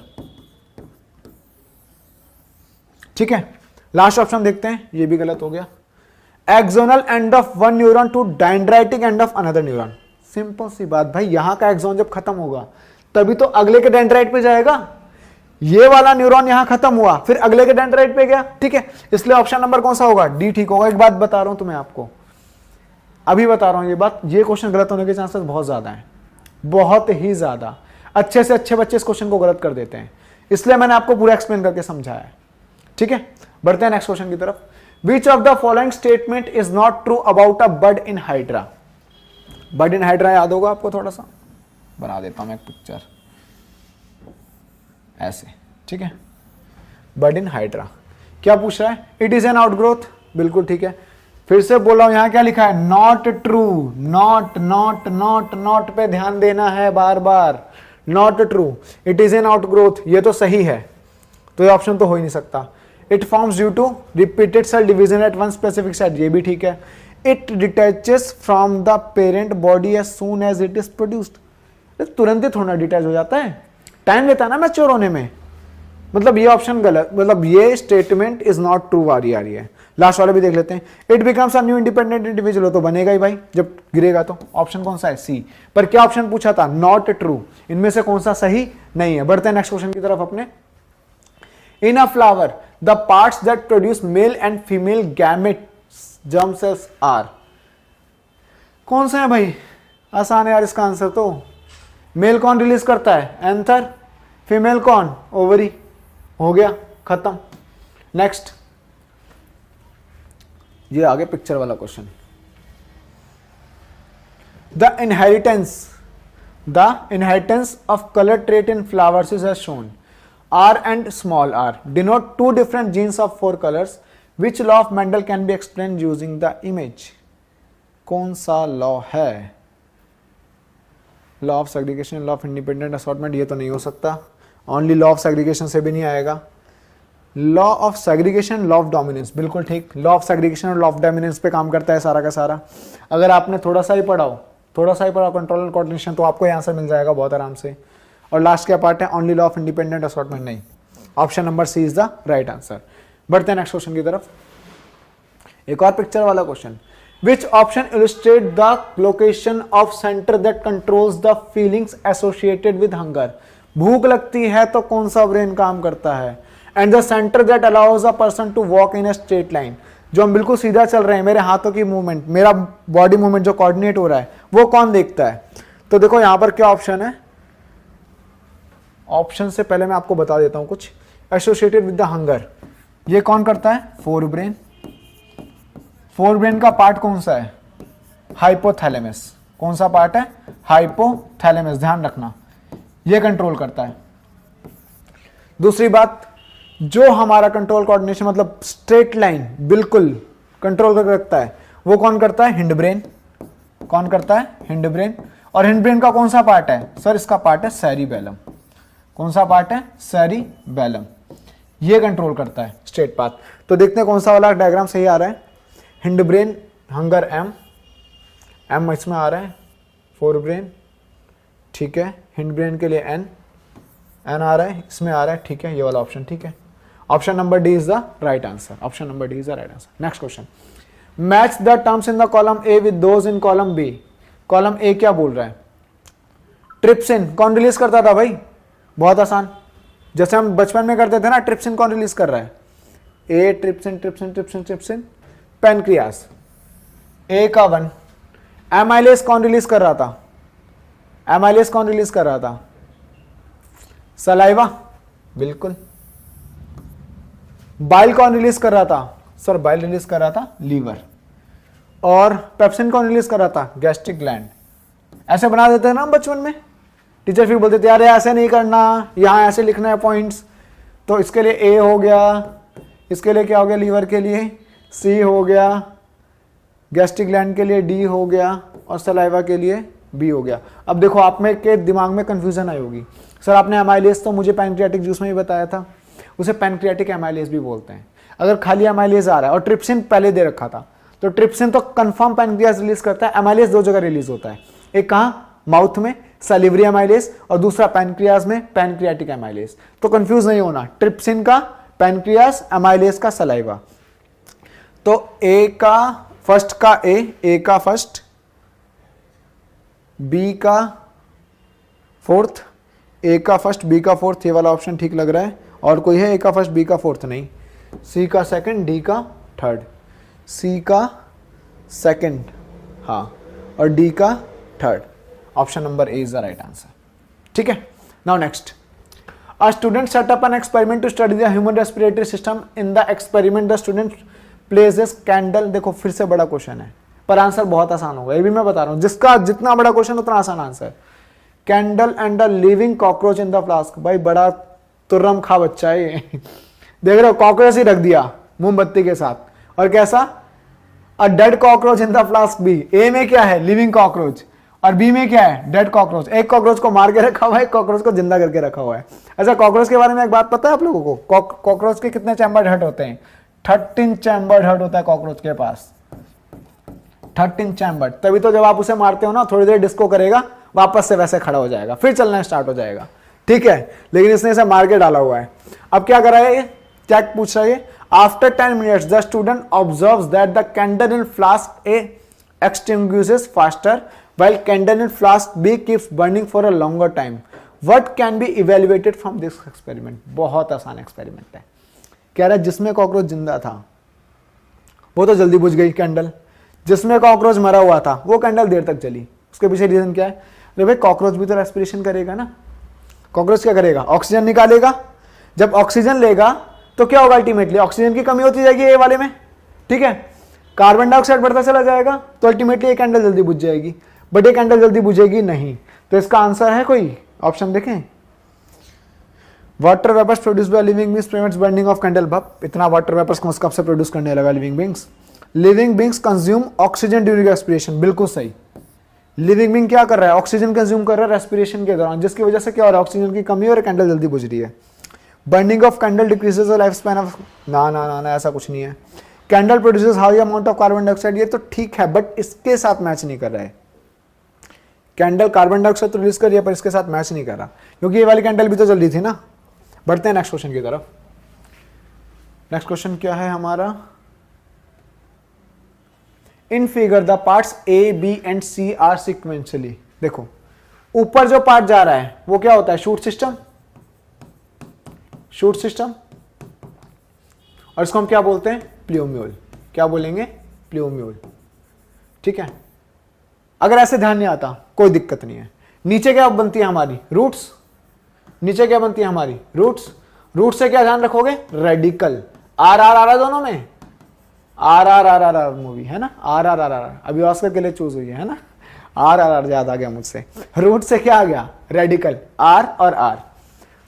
ठीक है। लास्ट ऑप्शन देखते हैं, ये भी गलत हो गया। Axonal end of one neuron to dendritic end of another neuron. Simple सी बात भाई, यहां का एक्सोन जब खत्म होगा तभी तो अगले के डेंड्राइट पे जाएगा। ये वाला न्यूरॉन यहां खत्म हुआ, फिर अगले के डेंड्राइट पे गया, ठीक है। इसलिए ऑप्शन नंबर कौन सा होगा? डी ठीक होगा। एक बात बता रहा हूं तुम्हें, आपको अभी बता रहा हूं ये बात, ये क्वेश्चन गलत होने के चांसेस बहुत ज्यादा हैं, बहुत ही ज्यादा। अच्छे से अच्छे बच्चे इस क्वेश्चन को गलत कर देते हैं, इसलिए मैंने आपको पूरा एक्सप्लेन करके समझाया है, ठीक है। बढ़ते हैं नेक्स्ट क्वेश्चन की तरफ। विच of the following statement is not true about a bird in hydra. Bird in hydra याद होगा आपको, थोड़ा सा बना देता हूं मैं एक पिक्चर ऐसे, ठीक है। बर्ड इन हाइड्रा क्या पूछ रहा है? इट इज एन आउटग्रोथ, बिल्कुल ठीक है। फिर से बोला हूं, यहां क्या लिखा है? Not true. Not not not not पे ध्यान देना है बार बार। Not true, it is an outgrowth, ये तो सही है, तो ये ऑप्शन तो हो ही नहीं सकता। It forms due to repeated cell division at one specific site, ये भी ठीक है। It detaches from the parent body as soon as it is produced, तुरंत ही थोड़ा डिटैच हो जाता है, टाइम लेता है ना मैच्योर होने में। मतलब ये ऑप्शन गलत, मतलब ये स्टेटमेंट इज नॉट ट्रू आ रही है। लास्ट वाला भी देख लेते हैं। It becomes a new independent individual, तो बनेगा ही भाई जब गिरेगा तो। ऑप्शन कौन सा है? सी। पर क्या ऑप्शन पूछा था? Not true. इनमें से कौन सा सही नहीं है? बढ़ते हैं नेक्स्ट क्वेश्चन की तरफ अपने। In a flower the parts that produce male and female gametes germ cells are, कौन सा है भाई? आसान है यार इसका आंसर तो। मेल कौन रिलीज करता है? एंथर। फीमेल कौन? ओवरी। हो गया, खत्म। नेक्स्ट, ये आगे पिक्चर वाला question. The inheritance of colour trait in flowers is as shown. R and small r denote two different genes of four colors. Which law of Mendel can be explained using the image? कौन सा law है? Law of segregation, law of independent assortment, ये तो नहीं हो सकता। Only law of segregation से भी नहीं आएगा। Law of segregation, law of dominance, बिल्कुल ठीक। लॉ ऑफ सेग्रीगेशन और लॉ ऑफ डोमिनेंस पे काम करता है सारा का सारा। अगर आपने थोड़ा सा ही पढ़ा कंट्रोल एंड कोऑर्डिनेशन, तो आपको आंसर मिल जाएगा बहुत आराम से। और लास्ट क्या पार्ट है? Only law of independent assortment नहीं। Option number C is the right answer. बढ़ते हैं नेक्स्ट क्वेश्चन की तरफ। एक और पिक्चर वाला question. Which option illustrate the location of centre that controls the feelings associated with hunger. भूख लगती है तो कौन सा ब्रेन काम करता है? And the centre that allows a person to walk in a straight line, जो हम बिल्कुल सीधा चल रहे हैं, मेरे हाथों की मूवमेंट, मेरा बॉडी मूवमेंट जो कोऑर्डिनेट हो रहा है, वो कौन देखता है? तो देखो यहां पर क्या ऑप्शन है। ऑप्शन से पहले मैं आपको बता देता हूं कुछ। एसोसिएटेड विद द हंगर, ये कौन करता है? Fore brain. फोर ब्रेन का पार्ट कौन सा है? हाइपोथैलेमस। कौन सा पार्ट है? हाइपोथैलेमस, ध्यान रखना, ये कंट्रोल करता है। दूसरी बात, जो हमारा कंट्रोल कोऑर्डिनेशन मतलब स्ट्रेट लाइन बिल्कुल कंट्रोल करके रखता है, वो कौन करता है? Hind brain. कौन करता है? Hind brain. और हिंड ब्रेन का कौन सा पार्ट है? सर इसका पार्ट है सेरिबेलम। कौन सा पार्ट है? सेरिबेलम। ये कंट्रोल करता है स्ट्रेट पाथ। तो देखते हैं कौन सा वाला डायग्राम सही आ रहा है। हिंड ब्रेन, हंगर एम इसमें आ रहा है, फोर ब्रेन, ठीक है। हिंड ब्रेन के लिए एन आ रहा है, इसमें आ रहा है, ठीक है। ये वाला ऑप्शन ठीक है। Option number D is the right answer. Option number D is the right answer. Next question. Match the terms in the column A with those in column B. Column A क्या बोल रहा है? Trypsin कौन release करता था भाई? बहुत आसान, जैसे हम बचपन में करते थे ना। ट्रिप्सिन कौन रिलीज कर रहा है? A trypsin trypsin trypsin trypsin, pancreas. A का 1। एमाइलेज कौन रिलीज कर रहा था? एमाइलेज कौन रिलीज कर रहा था? सलाइवा, बिल्कुल। बाइल कौन रिलीज कर रहा था? सर बाइल रिलीज कर रहा था लीवर। और पेप्सिन कौन रिलीज कर रहा था? Gastric gland. ऐसे बना देते हैं ना हम बचपन में। टीचर फिर बोलते थे यार ऐसे नहीं करना, यहां ऐसे लिखना है पॉइंट्स। तो इसके लिए ए हो गया, इसके लिए क्या हो गया? लीवर के लिए सी हो गया, गैस्ट्रिक ग्लैंड के लिए डी हो गया, और सलाइवा के लिए बी हो गया। अब देखो आप में के दिमाग में कंफ्यूजन आई होगी, सर आपने एमाइलेज तो मुझे पैनक्रियाटिक जूस में ही बताया था, उसे पैनक्रियाटिक एमाइलेज भी बोलते हैं। अगर खाली एमाइलेज आ रहा है और ट्रिप्सिन पहले दे रखा था, तो ट्रिप्सिन तो कंफर्म पैनक्रियाज रिलीज करता है। एमाइलेज दो जगह रिलीज होता है, एक कहाँ? माउथ में सैलिवरी एमाइलेज, और दूसरा पैनक्रियाज में पैनक्रियाटिक एमाइलेज। तो कंफ्यूज नहीं होना, ट्रिप्सिन का पैनक्रियाज, एमाइलेज का सलाइवा। तो ए का फर्स्ट का ए का फर्स्ट, बी का फोर्थ, ए का फर्स्ट बी का फोर्थ, ये वाला ऑप्शन ठीक लग रहा है। और कोई है ए का फर्स्ट बी का फोर्थ? नहीं। सी का सेकंड, डी का थर्ड, सी का सेकंड, हाँ, और डी का third. Option number A is the right answer, ठीक है। Now next, a student set up an experiment to study the human respiratory system. In the experiment the student places candle. देखो फिर से बड़ा question है, पर answer बहुत आसान होगा, ये भी मैं बता रहा हूं। जिसका जितना बड़ा क्वेश्चन उतना आसान answer. Candle and the living cockroach in the flask. भाई बड़ा तुर्रम खा बच्चा है ये। देख रहे हो, कॉकरोच ही रख दिया मोमबत्ती के साथ, और कैसा? A dead cockroach in the flask B. A में क्या है? लिविंग कॉकरोच, और बी में क्या है? Dead cockroach. एक कॉकरोच को मार के रखा हुआ है, एक कॉकरोच को जिंदा करके रखा हुआ है। अच्छा, कॉकरोच के बारे में एक बात पता है आप लोगों को? कॉकरोच के कितने चैम्बर्ड हर्ट होते हैं? 13 चैम्बर्ड हर्ट होता है कॉकरोच के पास, 13 चैम्बर्ड। तभी तो जब आप उसे मारते हो ना, थोड़ी देर डिस्को करेगा, वापस से वैसे खड़ा हो जाएगा, फिर चलना स्टार्ट हो जाएगा, ठीक है। लेकिन इसने इसे मार के डाला हुआ है। अब क्या करा है? क्या पूछ रहा है? After 10 minutes the student observes that the candle in flask A extinguishes faster while candle in flask B keeps burning for a longer time. What can be evaluated from this experiment? बहुत आसान experiment है। कह रहा है जिसमें cockroach जिंदा था वो तो जल्दी बुझ गई कैंडल, जिसमें कॉकरोच मरा हुआ था वो कैंडल देर तक चली। उसके पीछे रीजन क्या है? अरे भाई कॉकरोच भी तो रेस्पिरेशन करेगा ना। कॉकरोच क्या करेगा? ऑक्सीजन निकालेगा। जब ऑक्सीजन लेगा तो क्या होगा? अल्टीमेटली ऑक्सीजन की कमी होती जाएगी ए वाले में, ठीक है। कार्बन डाइऑक्साइड बढ़ता चला जाएगा तो अल्टीमेटली ये कैंडल जल्दी बुझ जाएगी, बट ये कैंडल जल्दी बुझेगी नहीं। तो इसका आंसर है कोई ऑप्शन देखें, water vapours produce by living beings prevents burning of candle. बप इतना वाटर वेपर्स कब से प्रोड्यूस करने लगा living beings? Living beings consume oxygen during respiration. बिल्कुल सही। लिविंग बींग क्या कर रहा है? ऑक्सीजन कंज्यूम कर रहा है रेस्पिरेशन के दौरान, जिसकी वजह से क्या हो रहा है? ऑक्सीजन की कमी और कैंडल जल्दी बुझ रही है। Burning of candle decreases the life span of, ना ऐसा कुछ नहीं है। Candle produces high amount of carbon dioxide, ये तो ठीक है बट इसके साथ मैच नहीं कर रहा है। कैंडल कार्बन डाइऑक्साइड तो रिलीज कर रही है पर इसके साथ मैच नहीं कर रहा, क्योंकि ये वाली कैंडल भी तो जल रही थी ना। बढ़ते हैं नेक्स्ट क्वेश्चन की तरफ। नेक्स्ट क्वेश्चन क्या है हमारा? In figure the parts A B and C are sequentially. देखो ऊपर जो पार्ट जा रहा है वो क्या होता है? Shoot system. शूट सिस्टम, और इसको हम क्या बोलते हैं? प्लूम्यूल। क्या बोलेंगे? प्लूम्यूल, ठीक है। अगर ऐसे ध्यान नहीं आता कोई दिक्कत नहीं है। नीचे क्या बनती है हमारी? रूट्स। नीचे क्या बनती है हमारी? रूट्स। रूट से क्या ध्यान रखोगे? रेडिकल। आर आर आर दोनों में आर आर आर आर आर मूवी है ना, आर आर आर आर अभी ऑस्कर के लिए चूज हुई है ना, आर आर आर याद आ गया मुझसे। रूट से क्या आ गया? रेडिकल, आर और आर।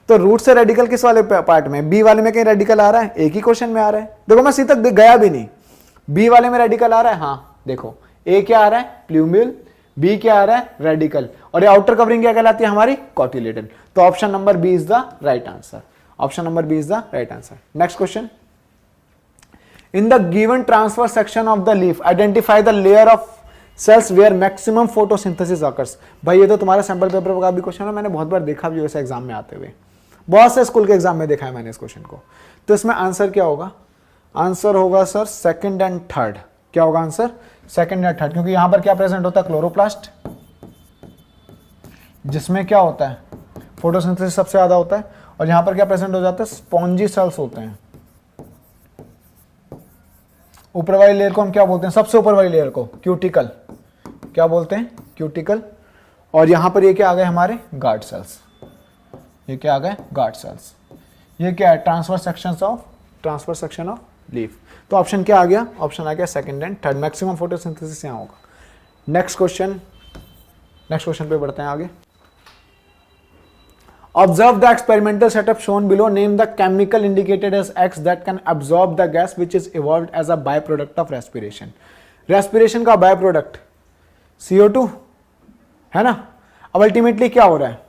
तो रूट से रेडिकल किस वाले पार्ट में? बी वाले में कहीं रेडिकल आ रहा है? एक ही क्वेश्चन में आ रहा है। देखो मैं सीधा गया भी नहीं, बी वाले में रेडिकल आ रहा है। हाँ देखो ए क्या आ रहा है? प्लूम्यूल। बी क्या आ रहा है? रेडिकल। और ये आउटर कवरिंग क्या कहलाती है हमारी? कॉटिलेडन। तो option number B is the right answer. Option number B is the right answer. Next question, in the given transfer section of the leaf identify the layer of cells where maximum photosynthesis occurs. भाई ये तो तुम्हारा sample paper का भी question है, मैंने बहुत बार देखा भी वैसे एग्जाम में आते हुए, बहुत से स्कूल के एग्जाम में देखा है मैंने इस क्वेश्चन को। तो इसमें आंसर क्या होगा? आंसर होगा सर सेकंड एंड थर्ड। क्या होगा आंसर? सेकंड एंड थर्ड, क्योंकि यहां पर क्या प्रेजेंट होता है? क्लोरोप्लास्ट, जिसमें क्या होता है? फोटोसिंथेसिस सबसे ज्यादा होता है। और यहां पर क्या प्रेजेंट हो जाता है? स्पॉन्जी सेल्स होते हैं। ऊपर वाली लेयर को हम क्या बोलते हैं? सबसे ऊपर वाली लेयर को क्यूटिकल। क्या बोलते हैं? क्यूटिकल। और यहां पर ये क्या आ गए हमारे? Guard cells. ये क्या आ गए? Guard cells. ये क्या है? Transfer section of leaf. तो ऑप्शन क्या आ गया? ऑप्शन आ गया second and third. Maximum photosynthesis यहां होगा। नेक्स्ट क्वेश्चन पे बढ़ते हैं आगे। Observe the experimental setup shown below. Name the chemical indicated as X that can absorb the gas which is evolved as a byproduct of respiration. Respiration का byproduct CO2 है ना। अब अल्टीमेटली क्या हो रहा है?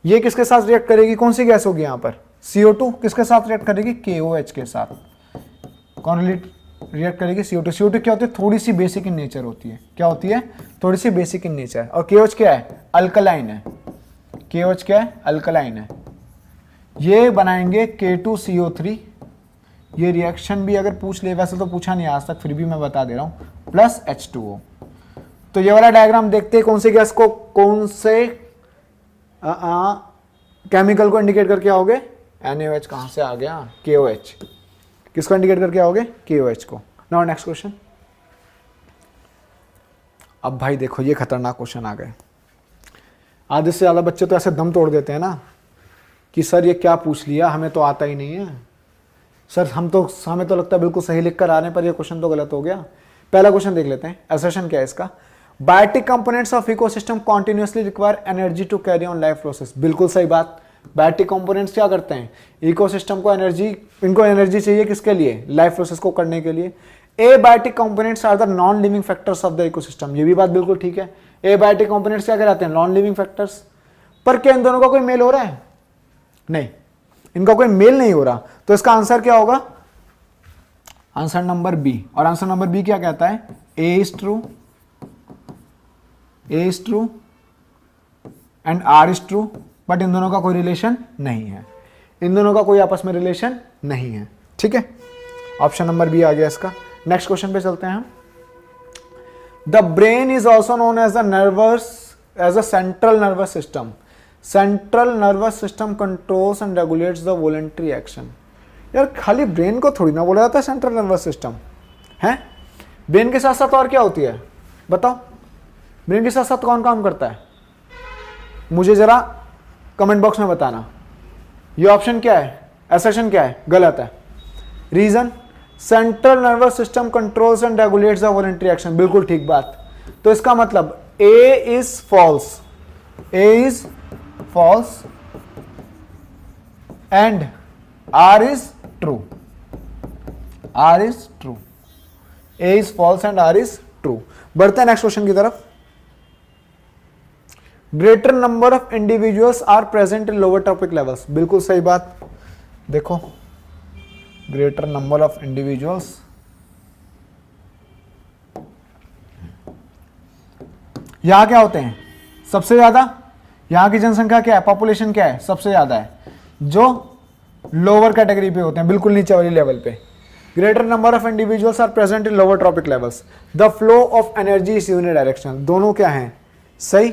ये किसके साथ रिएक्ट करेगी? कौन सी गैस होगी यहाँ पर? CO2 किसके साथ रिएक्ट करेगी? KOH के साथ। कौन रिएक्ट करेगी? CO2। CO2 क्या होती है? थोड़ी सी बेसिक इन नेचर होती है। क्या होती है? थोड़ी सी बेसिक इन नेचर। और KOH क्या है? अल्कलाइन है। KOH क्या है? अल्कलाइन है। ये बनाएंगे K2CO3। ये रिएक्शन भी अगर पूछ ले, वैसे तो पूछा नहीं आज तक, फिर भी मैं बता दे रहा हूं, प्लस H2O। तो ये वाला डायग्राम देखते हैं कौन से गैस को कौन से केमिकल को इंडिकेट करके आओगे? NaOH कहां से आ गया? KOH। किसको इंडिकेट करके आओगे? KOH को। Now next question. अब भाई देखो ये खतरनाक क्वेश्चन आ गए। आधे से ज़्यादा बच्चे तो ऐसे दम तोड़ देते हैं ना कि सर ये क्या पूछ लिया, हमें तो आता ही नहीं है सर, हमें तो लगता है बिल्कुल सही लिख कर आ रहे हैं पर ये क्वेश्चन तो गलत हो गया। पहला क्वेश्चन देख लेते हैं। असर्शन क्या है इसका? Biotic components of ecosystem continuously require energy to carry on life process. बिल्कुल सही बात। बायोटिक कंपोनेंट्स क्या करते हैं? इकोसिस्टम को इनको एनर्जी चाहिए किसके लिए? लाइफ प्रोसेस को करने के लिए। Abiotic components are the non living factors of the ecosystem. ये भी बात बिल्कुल ठीक है। एबायोटिक कंपोनेंट्स क्या कहलाते हैं? Non living factors. पर क्या इन दोनों का कोई मेल हो रहा है? नहीं, इनका कोई मेल नहीं हो रहा। तो इसका आंसर क्या होगा? Answer number B. और आंसर नंबर बी क्या कहता है? A is true and R is true, but इन दोनों का कोई रिलेशन नहीं है। इन दोनों का कोई आपस में रिलेशन नहीं है। ठीक है, ऑप्शन नंबर बी आ गया इसका। नेक्स्ट क्वेश्चन पे चलते हैं हम। The brain is also known as a central nervous system. Central nervous system controls and regulates the voluntary action. यार खाली ब्रेन को थोड़ी ना बोला जाता है सेंट्रल नर्वस सिस्टम है। ब्रेन के साथ साथ और क्या होती है बताओ? ब्रेन के साथ साथ कौन काम करता है? मुझे जरा कमेंट बॉक्स में बताना। ये ऑप्शन क्या है, असर्शन क्या है, गलत है। Reason, central nervous system controls and regulates the voluntary action, बिल्कुल ठीक बात। तो इसका मतलब A is false, A is false and R is true, R is true. A is false and R is true. बढ़ते हैं नेक्स्ट क्वेश्चन की तरफ। Greater number of individuals are present in lower trophic levels, बिल्कुल सही बात। देखो greater number of individuals, यहां क्या होते हैं सबसे ज्यादा? यहां की जनसंख्या क्या है, पॉपुलेशन क्या है, सबसे ज्यादा है, जो लोअर कैटेगरी पे होते हैं, बिल्कुल नीचे वाली लेवल पे। Greater number of individuals are present in lower trophic levels. The flow of energy is unidirectional. दोनों क्या है सही,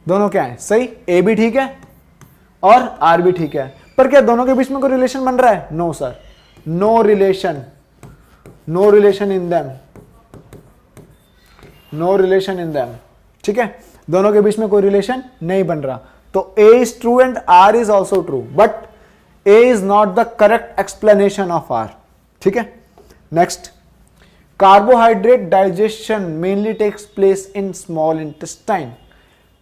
दोनों क्या है सही। ए भी ठीक है और आर भी ठीक है, पर क्या दोनों के बीच में कोई रिलेशन बन रहा है? No sir, no relation, no relation in them, no relation in them. ठीक है, दोनों के बीच में कोई रिलेशन नहीं बन रहा। तो A is true and R is also true, but A is not the correct explanation of R. ठीक है, next. Carbohydrate digestion mainly takes place in small intestine.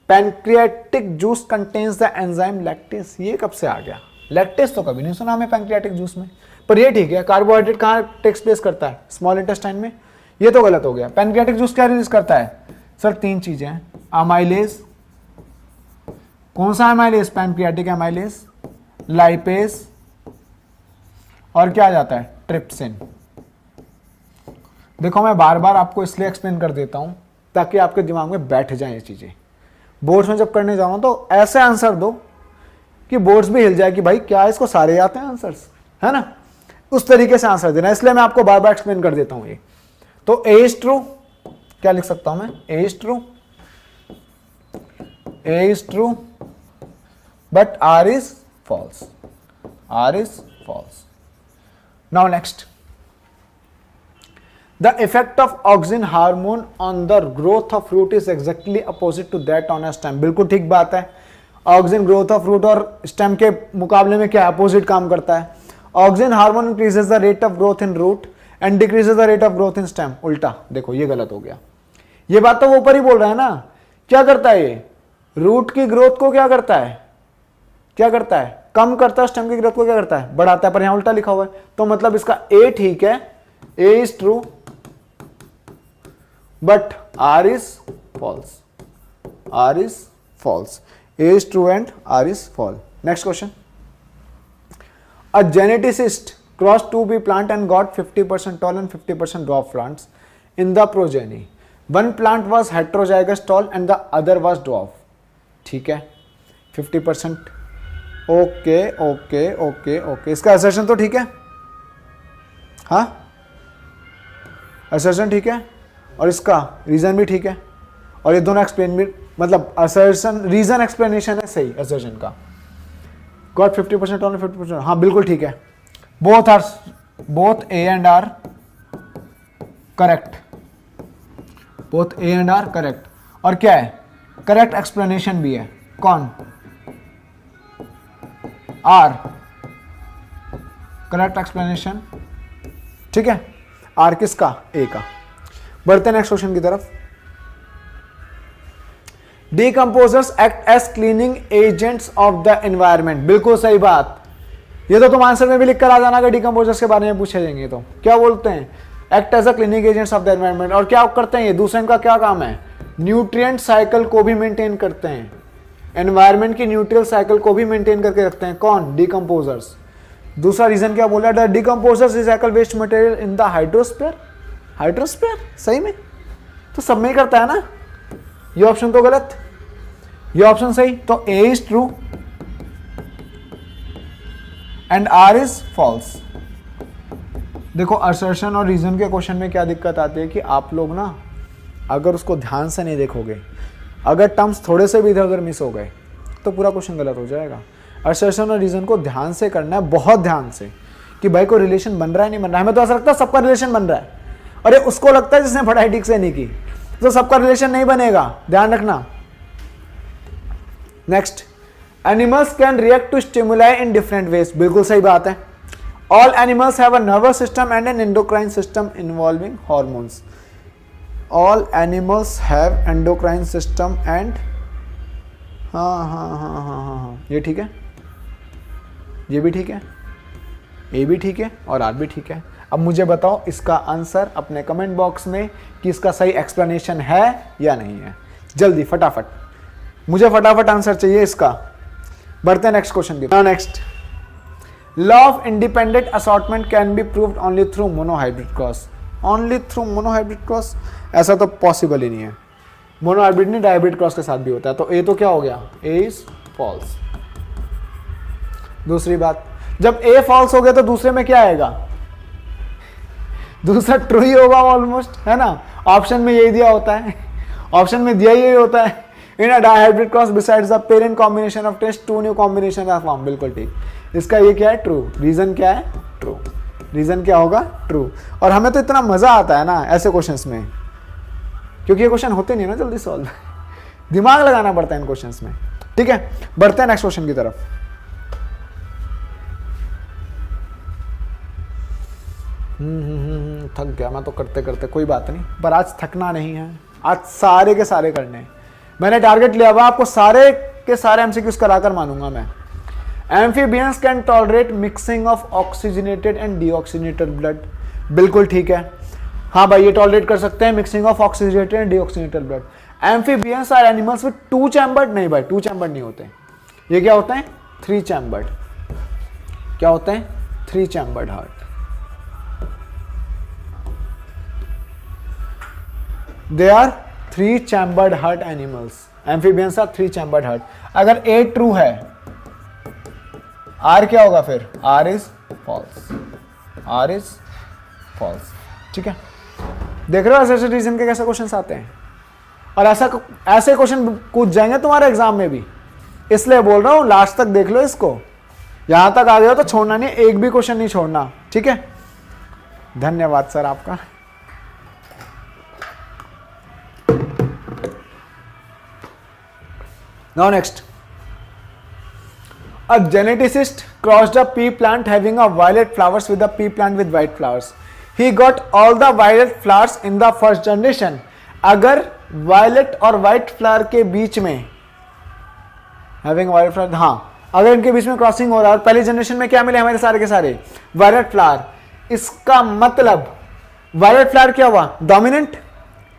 Pancreatic juice contains the enzyme lactase. ये कब से आ गया? Lactase तो कभी नहीं सुना हमें पैंक्रियाटिक जूस में, पर ये ठीक है। कार्बोहाइड्रेट कहां टेक्स प्लेस करता है? स्मॉल इंटेस्टाइन में। ये तो गलत हो गया। पैंक्रियाटिक जूस क्या रिलीज करता है? सर तीन चीजें हैं, अमाइलेज, कौन सा अमाइलेज? पैंक्रियाटिक अमाइलेज, लाइपेज, और क्या आ जाता है? ट्रिप्सिन। देखो मैं बार बार आपको इसलिए एक्सप्लेन कर देता हूं ताकि आपके दिमाग में बैठ जाए ये चीजें। बोर्ड्स में जब करने जाओ तो ऐसे आंसर दो कि बोर्ड्स भी हिल जाए कि भाई क्या इसको सारे आते हैं आंसर्स, है ना? उस तरीके से आंसर देना, इसलिए मैं आपको बार बार एक्सप्लेन कर देता हूं ये। तो ए इज ट्रू, क्या लिख सकता हूं मैं? A is true, A is true, but R is false, R is false. Now next, the effect of auxin hormone on the growth of fruit is exactly opposite to that on a stem. बिल्कुल ठीक बात है। Auxin growth of fruit और stem के मुकाबले में क्या opposite काम करता है? Auxin hormone increases the rate of growth in root and decreases the rate of growth in stem. उल्टा, देखो ये गलत हो गया। ये बात तो वो ऊपर ही बोल रहा है ना। क्या करता है ये? रूट की ग्रोथ को क्या करता है? क्या करता है? कम करता है। स्टेम की ग्रोथ को क्या करता है? बढ़ाता है। पर यहां उल्टा लिखा हुआ है, तो मतलब इसका ए ठीक है, A is true, but R is false, R is false, A is true and R is false. Next question. A geneticist crossed two bee plant and got 50% tall and 50% dwarf plants in the progeny. One plant was heterozygous tall and the other was dwarf. ठीक है, 50%। Okay okay okay okay, इसका assertion तो ठीक है, हाँ assertion ठीक है, और इसका रीजन भी ठीक है, और ये दोनों एक्सप्लेन भी, मतलब असर्शन रीजन एक्सप्लेनेशन है सही असर्शन का। गॉट 50% ऑन 50%, हाँ बिल्कुल ठीक है। Both A and R correct, both A and R correct. और क्या है? करेक्ट एक्सप्लेनेशन भी है। कौन? आर, करेक्ट एक्सप्लेनेशन, ठीक है। आर किसका? ए का। बढ़ते नेक्स्ट क्वेश्चन की तरफ। Decomposers act as cleaning agents of the environment. बिल्कुल सही बात। ये तो तुम आंसर में भी लिख कर आ जाना अगर डिकम्पोजर्स के बारे में पूछे जाएंगे तो। क्या बोलते हैं? Act as a cleaning agents of the environment. और क्या करते हैं ये? दूसरे इनका क्या काम है? न्यूट्रिएंट साइकिल को भी मेंटेन करते हैं, एनवायरमेंट की न्यूट्रियल साइकिल को भी मेंटेन करके रखते हैं। कौन? डिकम्पोजर्स। दूसरा रीजन क्या बोला? The decomposers recycle waste material in the hydrosphere. Hydrosphere सही में तो सब में ही करता है ना। ये ऑप्शन तो गलत, ये ऑप्शन सही। तो A is true and R is false. देखो असर्शन और रीजन के क्वेश्चन में क्या दिक्कत आती है कि आप लोग ना अगर उसको ध्यान से नहीं देखोगे, अगर टर्म्स थोड़े से भी इधर उधर मिस हो गए तो पूरा क्वेश्चन गलत हो जाएगा। असर्शन और रीजन को ध्यान से करना है, बहुत ध्यान से, कि भाई को रिलेशन बन रहा है नहीं बन रहा है। हमें तो ऐसा लगता है सबका रिलेशन बन रहा है, और ये उसको लगता है जिसने पढ़ाई ठीक से नहीं की, तो सबका रिलेशन नहीं बनेगा, ध्यान रखना। Next, animals can react to stimuli in different ways. बिल्कुल सही बात है। All animals have a nervous system and an endocrine system involving hormones. All animals have endocrine system and हाँ, ये ठीक है, ये भी ठीक है, ए भी ठीक है और आर भी ठीक है। अब मुझे बताओ इसका आंसर अपने कमेंट बॉक्स में कि इसका सही एक्सप्लेनेशन है या नहीं है। जल्दी फटाफट, मुझे फटाफट आंसर चाहिए इसका। बढ़ते हैं नेक्स्ट क्वेश्चन की। Next, law of independent assortment can be proved only through monohybrid cross. Only through monohybrid cross, ऐसा तो पॉसिबल ही नहीं है। मोनोहाइब्रिड नहीं, डायहाइब्रिड क्रॉस के साथ भी होता है। तो ए तो क्या हो गया, ए इज फॉल्स। दूसरी बात, जब ए फॉल्स हो गया तो दूसरे में क्या आएगा, दूसरा ट्रू ही होगा ऑलमोस्ट, है ना। ऑप्शन में यही दिया होता है, ऑप्शन में दिया यही होता है। In a dihybrid cross besides the parent combination of test two new combination of form. बिल्कुल ठीक। इसका ये क्या है, ट्रू। रीजन क्या है, ट्रू। रीजन क्या होगा, ट्रू। और हमें तो इतना मजा आता है ना ऐसे क्वेश्चंस में, क्योंकि ये क्वेश्चन होते नहीं ना जल्दी सॉल्व, दिमाग लगाना पड़ता है इन क्वेश्चंस में। ठीक है, बढ़ते हैं नेक्स्ट क्वेश्चन की तरफ। थक गया मैं तो करते करते, कोई बात नहीं, पर आज थकना नहीं है, आज सारे के सारे करने हैं। मैंने टारगेट लिया हुआ आपको सारे के सारे एमसीक्यूज कराकर मानूंगा मैं। Amphibians can tolerate mixing of oxygenated and deoxygenated blood. बिल्कुल ठीक है, हाँ भाई ये टॉलरेट कर सकते हैं mixing of oxygenated and deoxygenated blood. Amphibians are animals with 2 chambered. नहीं भाई 2 चैम्बर्ड नहीं होते, ये क्या होते हैं, 3 चैम्बर्ड। क्या होते हैं, 3 chambered heart. They are 3 chambered heart animals. Amphibians are 3 chambered heart. अगर A true है, R क्या होगा फिर, R is false. R is false. ठीक है, देख रहे हो ऐसे रीजन के कैसे क्वेश्चंस आते हैं, और ऐसे क्वेश्चन पूछ जाएंगे तुम्हारे एग्जाम में भी, इसलिए बोल रहा हूं लास्ट तक देख लो इसको। यहां तक आ गए हो तो छोड़ना नहीं, एक भी क्वेश्चन नहीं छोड़ना। ठीक है, धन्यवाद सर आपका। Now next, a geneticist crossed a pea plant having a violet flowers with a pea plant with white flowers. He got all the violet flowers in the first generation. अगर violet और white flower के बीच में having violet flower, हाँ अगर इनके बीच में crossing हो रहा है और पहली जनरेशन में क्या मिले हमारे सारे के सारे violet flower, इसका मतलब violet flower क्या हुआ, डोमिनेंट।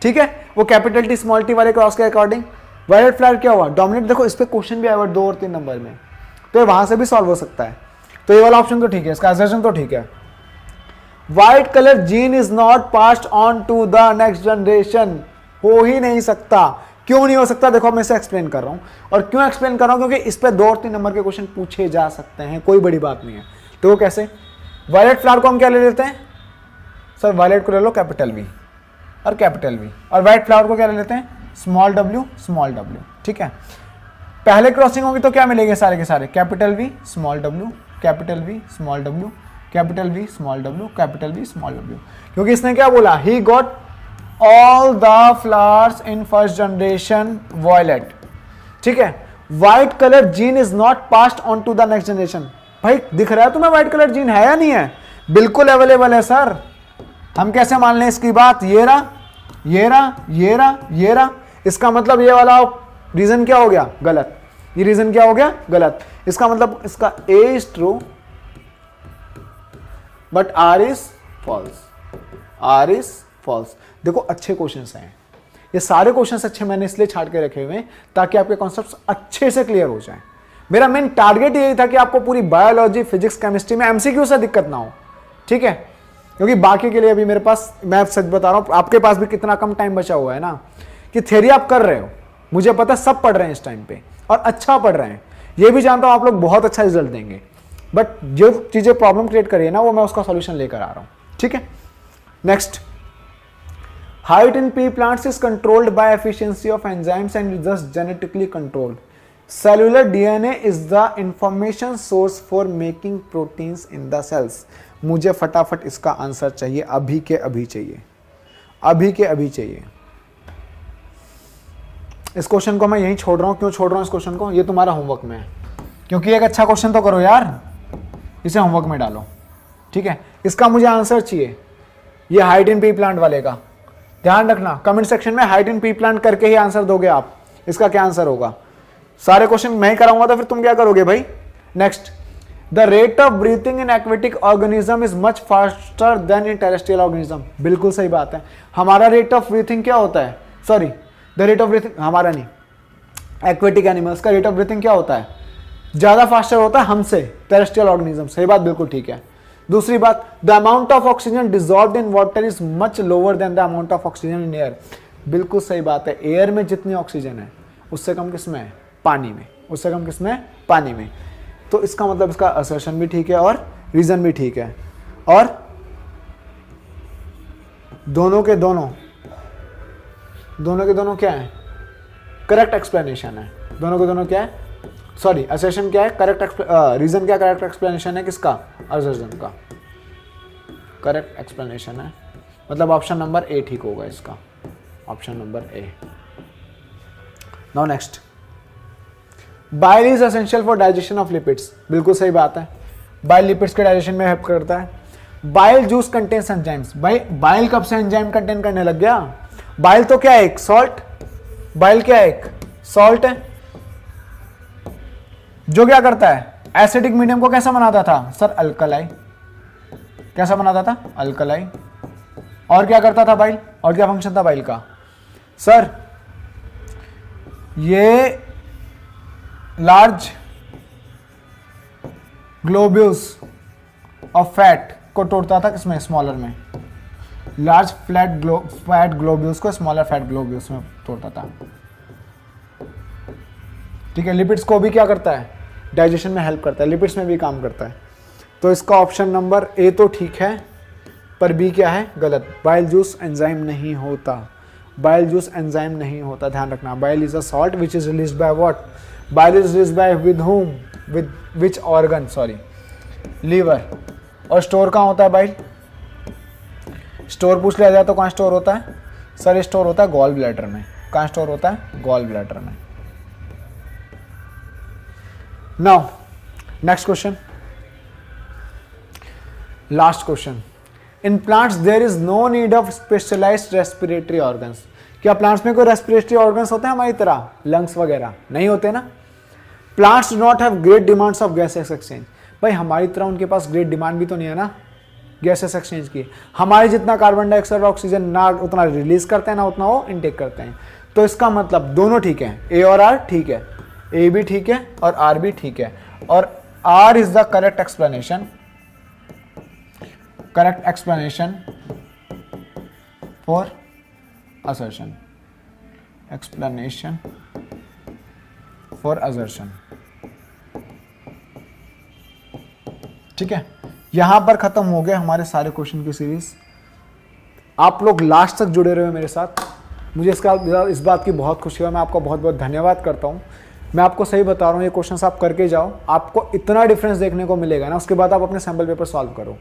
ठीक है, वो कैपिटल टी स्मॉल टी वाले क्रॉस के अकॉर्डिंग वायलेट फ्लावर क्या हुआ, डोमिनेट। देखो इस पे क्वेश्चन भी आया 2 और 3 नंबर में, तो वहां से भी सॉल्व हो सकता है। तो ये वाला ऑप्शन तो ठीक है, इसका असर्शन तो ठीक है। White colour gene is not passed on to the next generation. हो ही नहीं सकता। क्यों नहीं हो सकता, देखो मैं इसे एक्सप्लेन कर रहा हूं। और क्यों एक्सप्लेन कर रहा हूं, क्योंकि इस पे 2 और 3 नंबर के क्वेश्चन पूछे जा सकते हैं, कोई बड़ी बात नहीं है। तो वो कैसे, वायलेट फ्लावर को हम क्या ले लेते हैं सर, वायलेट को ले लो कैपिटल वी और कैपिटल वी, और व्हाइट फ्लावर को क्या ले लेते हैं, स्मॉल w स्मॉल w। ठीक है, पहले क्रॉसिंग होगी तो क्या मिलेंगे सारे के सारे, capital V small w, capital V small w, capital V small w, capital V small w। क्योंकि इसने क्या बोला, he got all the flowers in first generation violet. ठीक है, white colour gene is not passed on to the next generation. भाई दिख रहा है तुम्हें व्हाइट कलर जीन है या नहीं है, बिल्कुल अवेलेबल है सर। हम कैसे मान लें इसकी बात, ये रहा ये रहा ये रहा ये रहा, इसका मतलब ये वाला रीजन क्या हो गया, गलत। ये रीजन क्या हो गया, गलत। इसका मतलब इसका A is true but R is false. R is false. देखो अच्छे क्वेश्चंस हैं ये सारे, क्वेश्चंस अच्छे मैंने इसलिए छाट के रखे हुए हैं ताकि आपके कॉन्सेप्ट्स अच्छे से क्लियर हो जाएं। मेरा मेन टारगेट यही था कि आपको पूरी बायोलॉजी फिजिक्स केमिस्ट्री में एमसीक्यू से दिक्कत ना हो। ठीक है, क्योंकि बाकी के लिए अभी मेरे पास, मैं सच बता रहा हूं, आपके पास भी कितना कम टाइम बचा हुआ है ना, कि थ्योरी आप कर रहे हो, मुझे पता है सब पढ़ रहे हैं इस टाइम पे और अच्छा पढ़ रहे हैं, ये भी जानता हूं आप लोग बहुत अच्छा रिजल्ट देंगे, बट जो चीजें प्रॉब्लम क्रिएट करिए ना वो मैं उसका सॉल्यूशन लेकर आ रहा हूं। ठीक है। Next, height in pea plants is controlled by efficiency of enzymes and just genetically controlled. Cellular DNA is the information source for making proteins in the cells. मुझे फटाफट इसका आंसर चाहिए, अभी के अभी चाहिए, अभी के अभी चाहिए। इस क्वेश्चन को मैं यहीं छोड़ रहा हूं। क्यों छोड़ रहा हूं इस क्वेश्चन को? ये तुम्हारा होमवर्क में है, क्योंकि एक अच्छा क्वेश्चन तो करो यार, इसे होमवर्क में डालो, ठीक है। इसका मुझे आंसर चाहिए, ये हाइट इन पी प्लांट वाले का। ध्यान रखना, कमेंट सेक्शन में हाइट इन पी प्लांट करके ही आंसर दोगे आप। इसका क्या आंसर होगा? सारे क्वेश्चन मैं ही कराऊंगा तो फिर तुम क्या करोगे भाई? Next, the rate of breathing in aquatic organism is much faster then in terrestrial organism. बिल्कुल सही बात है। हमारा रेट ऑफ ब्रीथिंग क्या होता है? Sorry, the rate of breathing हमारा नहीं, एक्वेटिक एनिमल्स का रेट ऑफ ब्रीथिंग क्या होता है? ज्यादा फास्टर होता है हमसे, टेरेस्ट्रियल ऑर्गेनिज्म। सही बात, बिल्कुल ठीक है। दूसरी बात, the amount of oxygen dissolved in water is much lower than the amount of oxygen in air. बिल्कुल सही बात है। एयर में जितनी ऑक्सीजन है उससे कम किसमें है? पानी में। उससे कम किसमें? पानी में। तो इसका मतलब इसका असर्शन भी ठीक है और रीजन भी ठीक है, और दोनों के दोनों क्या है? करेक्ट एक्सप्लेनेशन है। दोनों के दोनों क्या है? सॉरी, असर्शन क्या है? करेक्ट रीजन क्या करेक्ट एक्सप्लेनेशन है? किसका? असर्शन का करेक्ट एक्सप्लेनेशन है। मतलब ऑप्शन नंबर ए ठीक होगा इसका, option number A. Now next, bile is essential for digestion of lipids. बिल्कुल सही बात है, बाइल लिपिड्स के डाइजेशन में हेल्प करता है। Bile juice contains enzymes. भाई बाइल कब से एंजाइम कंटेन करने लग गया? बाइल तो क्या है? एक सॉल्ट। बाइल क्या है? एक सॉल्ट है जो क्या करता है? एसिडिक मीडियम को कैसा बनाता था सर? अल्कलाई। कैसा बनाता था? अल्कलाई। और क्या करता था बाइल? और क्या फंक्शन था बाइल का? सर ये लार्ज ग्लोब्यूल्स ऑफ फैट को तोड़ता था किसमें? स्मॉलर में। लार्ज फैट ग्लोब्यूल्स को स्मॉलर फैट ग्लोब्यूल्स में तोड़ता था, ठीक है। लिपिड्स को भी क्या करता है? डाइजेशन में हेल्प करता है, लिपिड्स में भी काम करता है। तो इसका ऑप्शन नंबर ए तो ठीक है, पर बी क्या है? गलत। बाइल जूस एंजाइम नहीं होता, बाइल जूस एंजाइम नहीं होता, ध्यान रखना। Bile is a salt which is released by what? Bile is released by with whom? With which organ? Sorry, liver. और स्टोर कहाँ होता है बाइल? स्टोर पूछ लिया जाए तो कहाँ स्टोर होता है? सर स्टोर होता है गॉल ब्लैडर में। कहाँ स्टोर होता है? गॉल ब्लैडर में। Now next question, last question. In plants there is no need of specialised respiratory organs. क्या प्लांट्स में कोई रेस्पिरेटरी ऑर्गन्स होते हैं हमारी तरह? लंग्स वगैरह नहीं होते ना। Plants do not have great demands of gases exchange. भाई हमारी तरह उनके पास ग्रेट डिमांड भी तो नहीं है ना गैसेस एक्सचेंज की। हमारे जितना कार्बन डाइऑक्साइड और ऑक्सीजन ना उतना रिलीज करते हैं ना उतना वो इनटेक करते हैं। तो इसका मतलब दोनों ठीक है, ए और आर ठीक है, ए भी ठीक है और आर भी ठीक है। और R is the correct explanation, correct explanation for assertion, explanation for assertion, ठीक है। यहां पर खत्म हो गए हमारे सारे क्वेश्चन की सीरीज। आप लोग लास्ट तक जुड़े रहे मेरे साथ, मुझे इस बात की बहुत खुशी है। मैं आपको बहुत बहुत धन्यवाद करता हूं। मैं आपको सही बता रहा हूं, ये क्वेश्चंस आप करके जाओ, आपको इतना डिफरेंस देखने को मिलेगा ना। उसके बाद आप अपने सैंपल पेपर सॉल्व करो,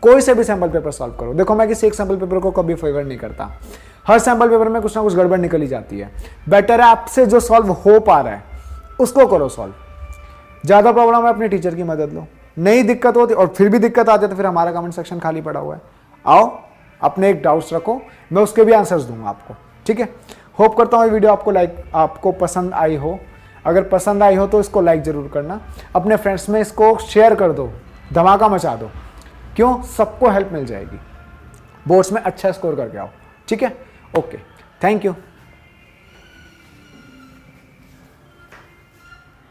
कोई से भी सैंपल पेपर सॉल्व करो। देखो मैं किसी एक सैंपल पेपर को कभी फेवर नहीं करता, हर सैंपल पेपर में कुछ ना कुछ गड़बड़ निकली जाती है। बेटर है आपसे जो सॉल्व हो पा रहा है उसको करो सॉल्व। ज्यादा प्रॉब्लम है अपने टीचर की मदद लो, नई दिक्कत होती और फिर भी दिक्कत आती है तो फिर हमारा कमेंट सेक्शन खाली पड़ा हुआ है। आओ अपने एक डाउट्स रखो, मैं उसके भी आंसर्स दूंगा आपको, ठीक है। होप करता हूँ ये वीडियो आपको पसंद आई हो। अगर पसंद आई हो तो इसको लाइक जरूर करना, अपने फ्रेंड्स में इसको शेयर कर दो, धमाका मचा दो। क्यों? सबको हेल्प मिल जाएगी। बोर्ड्स में अच्छा स्कोर करके आओ, ठीक है। Okay, thank you.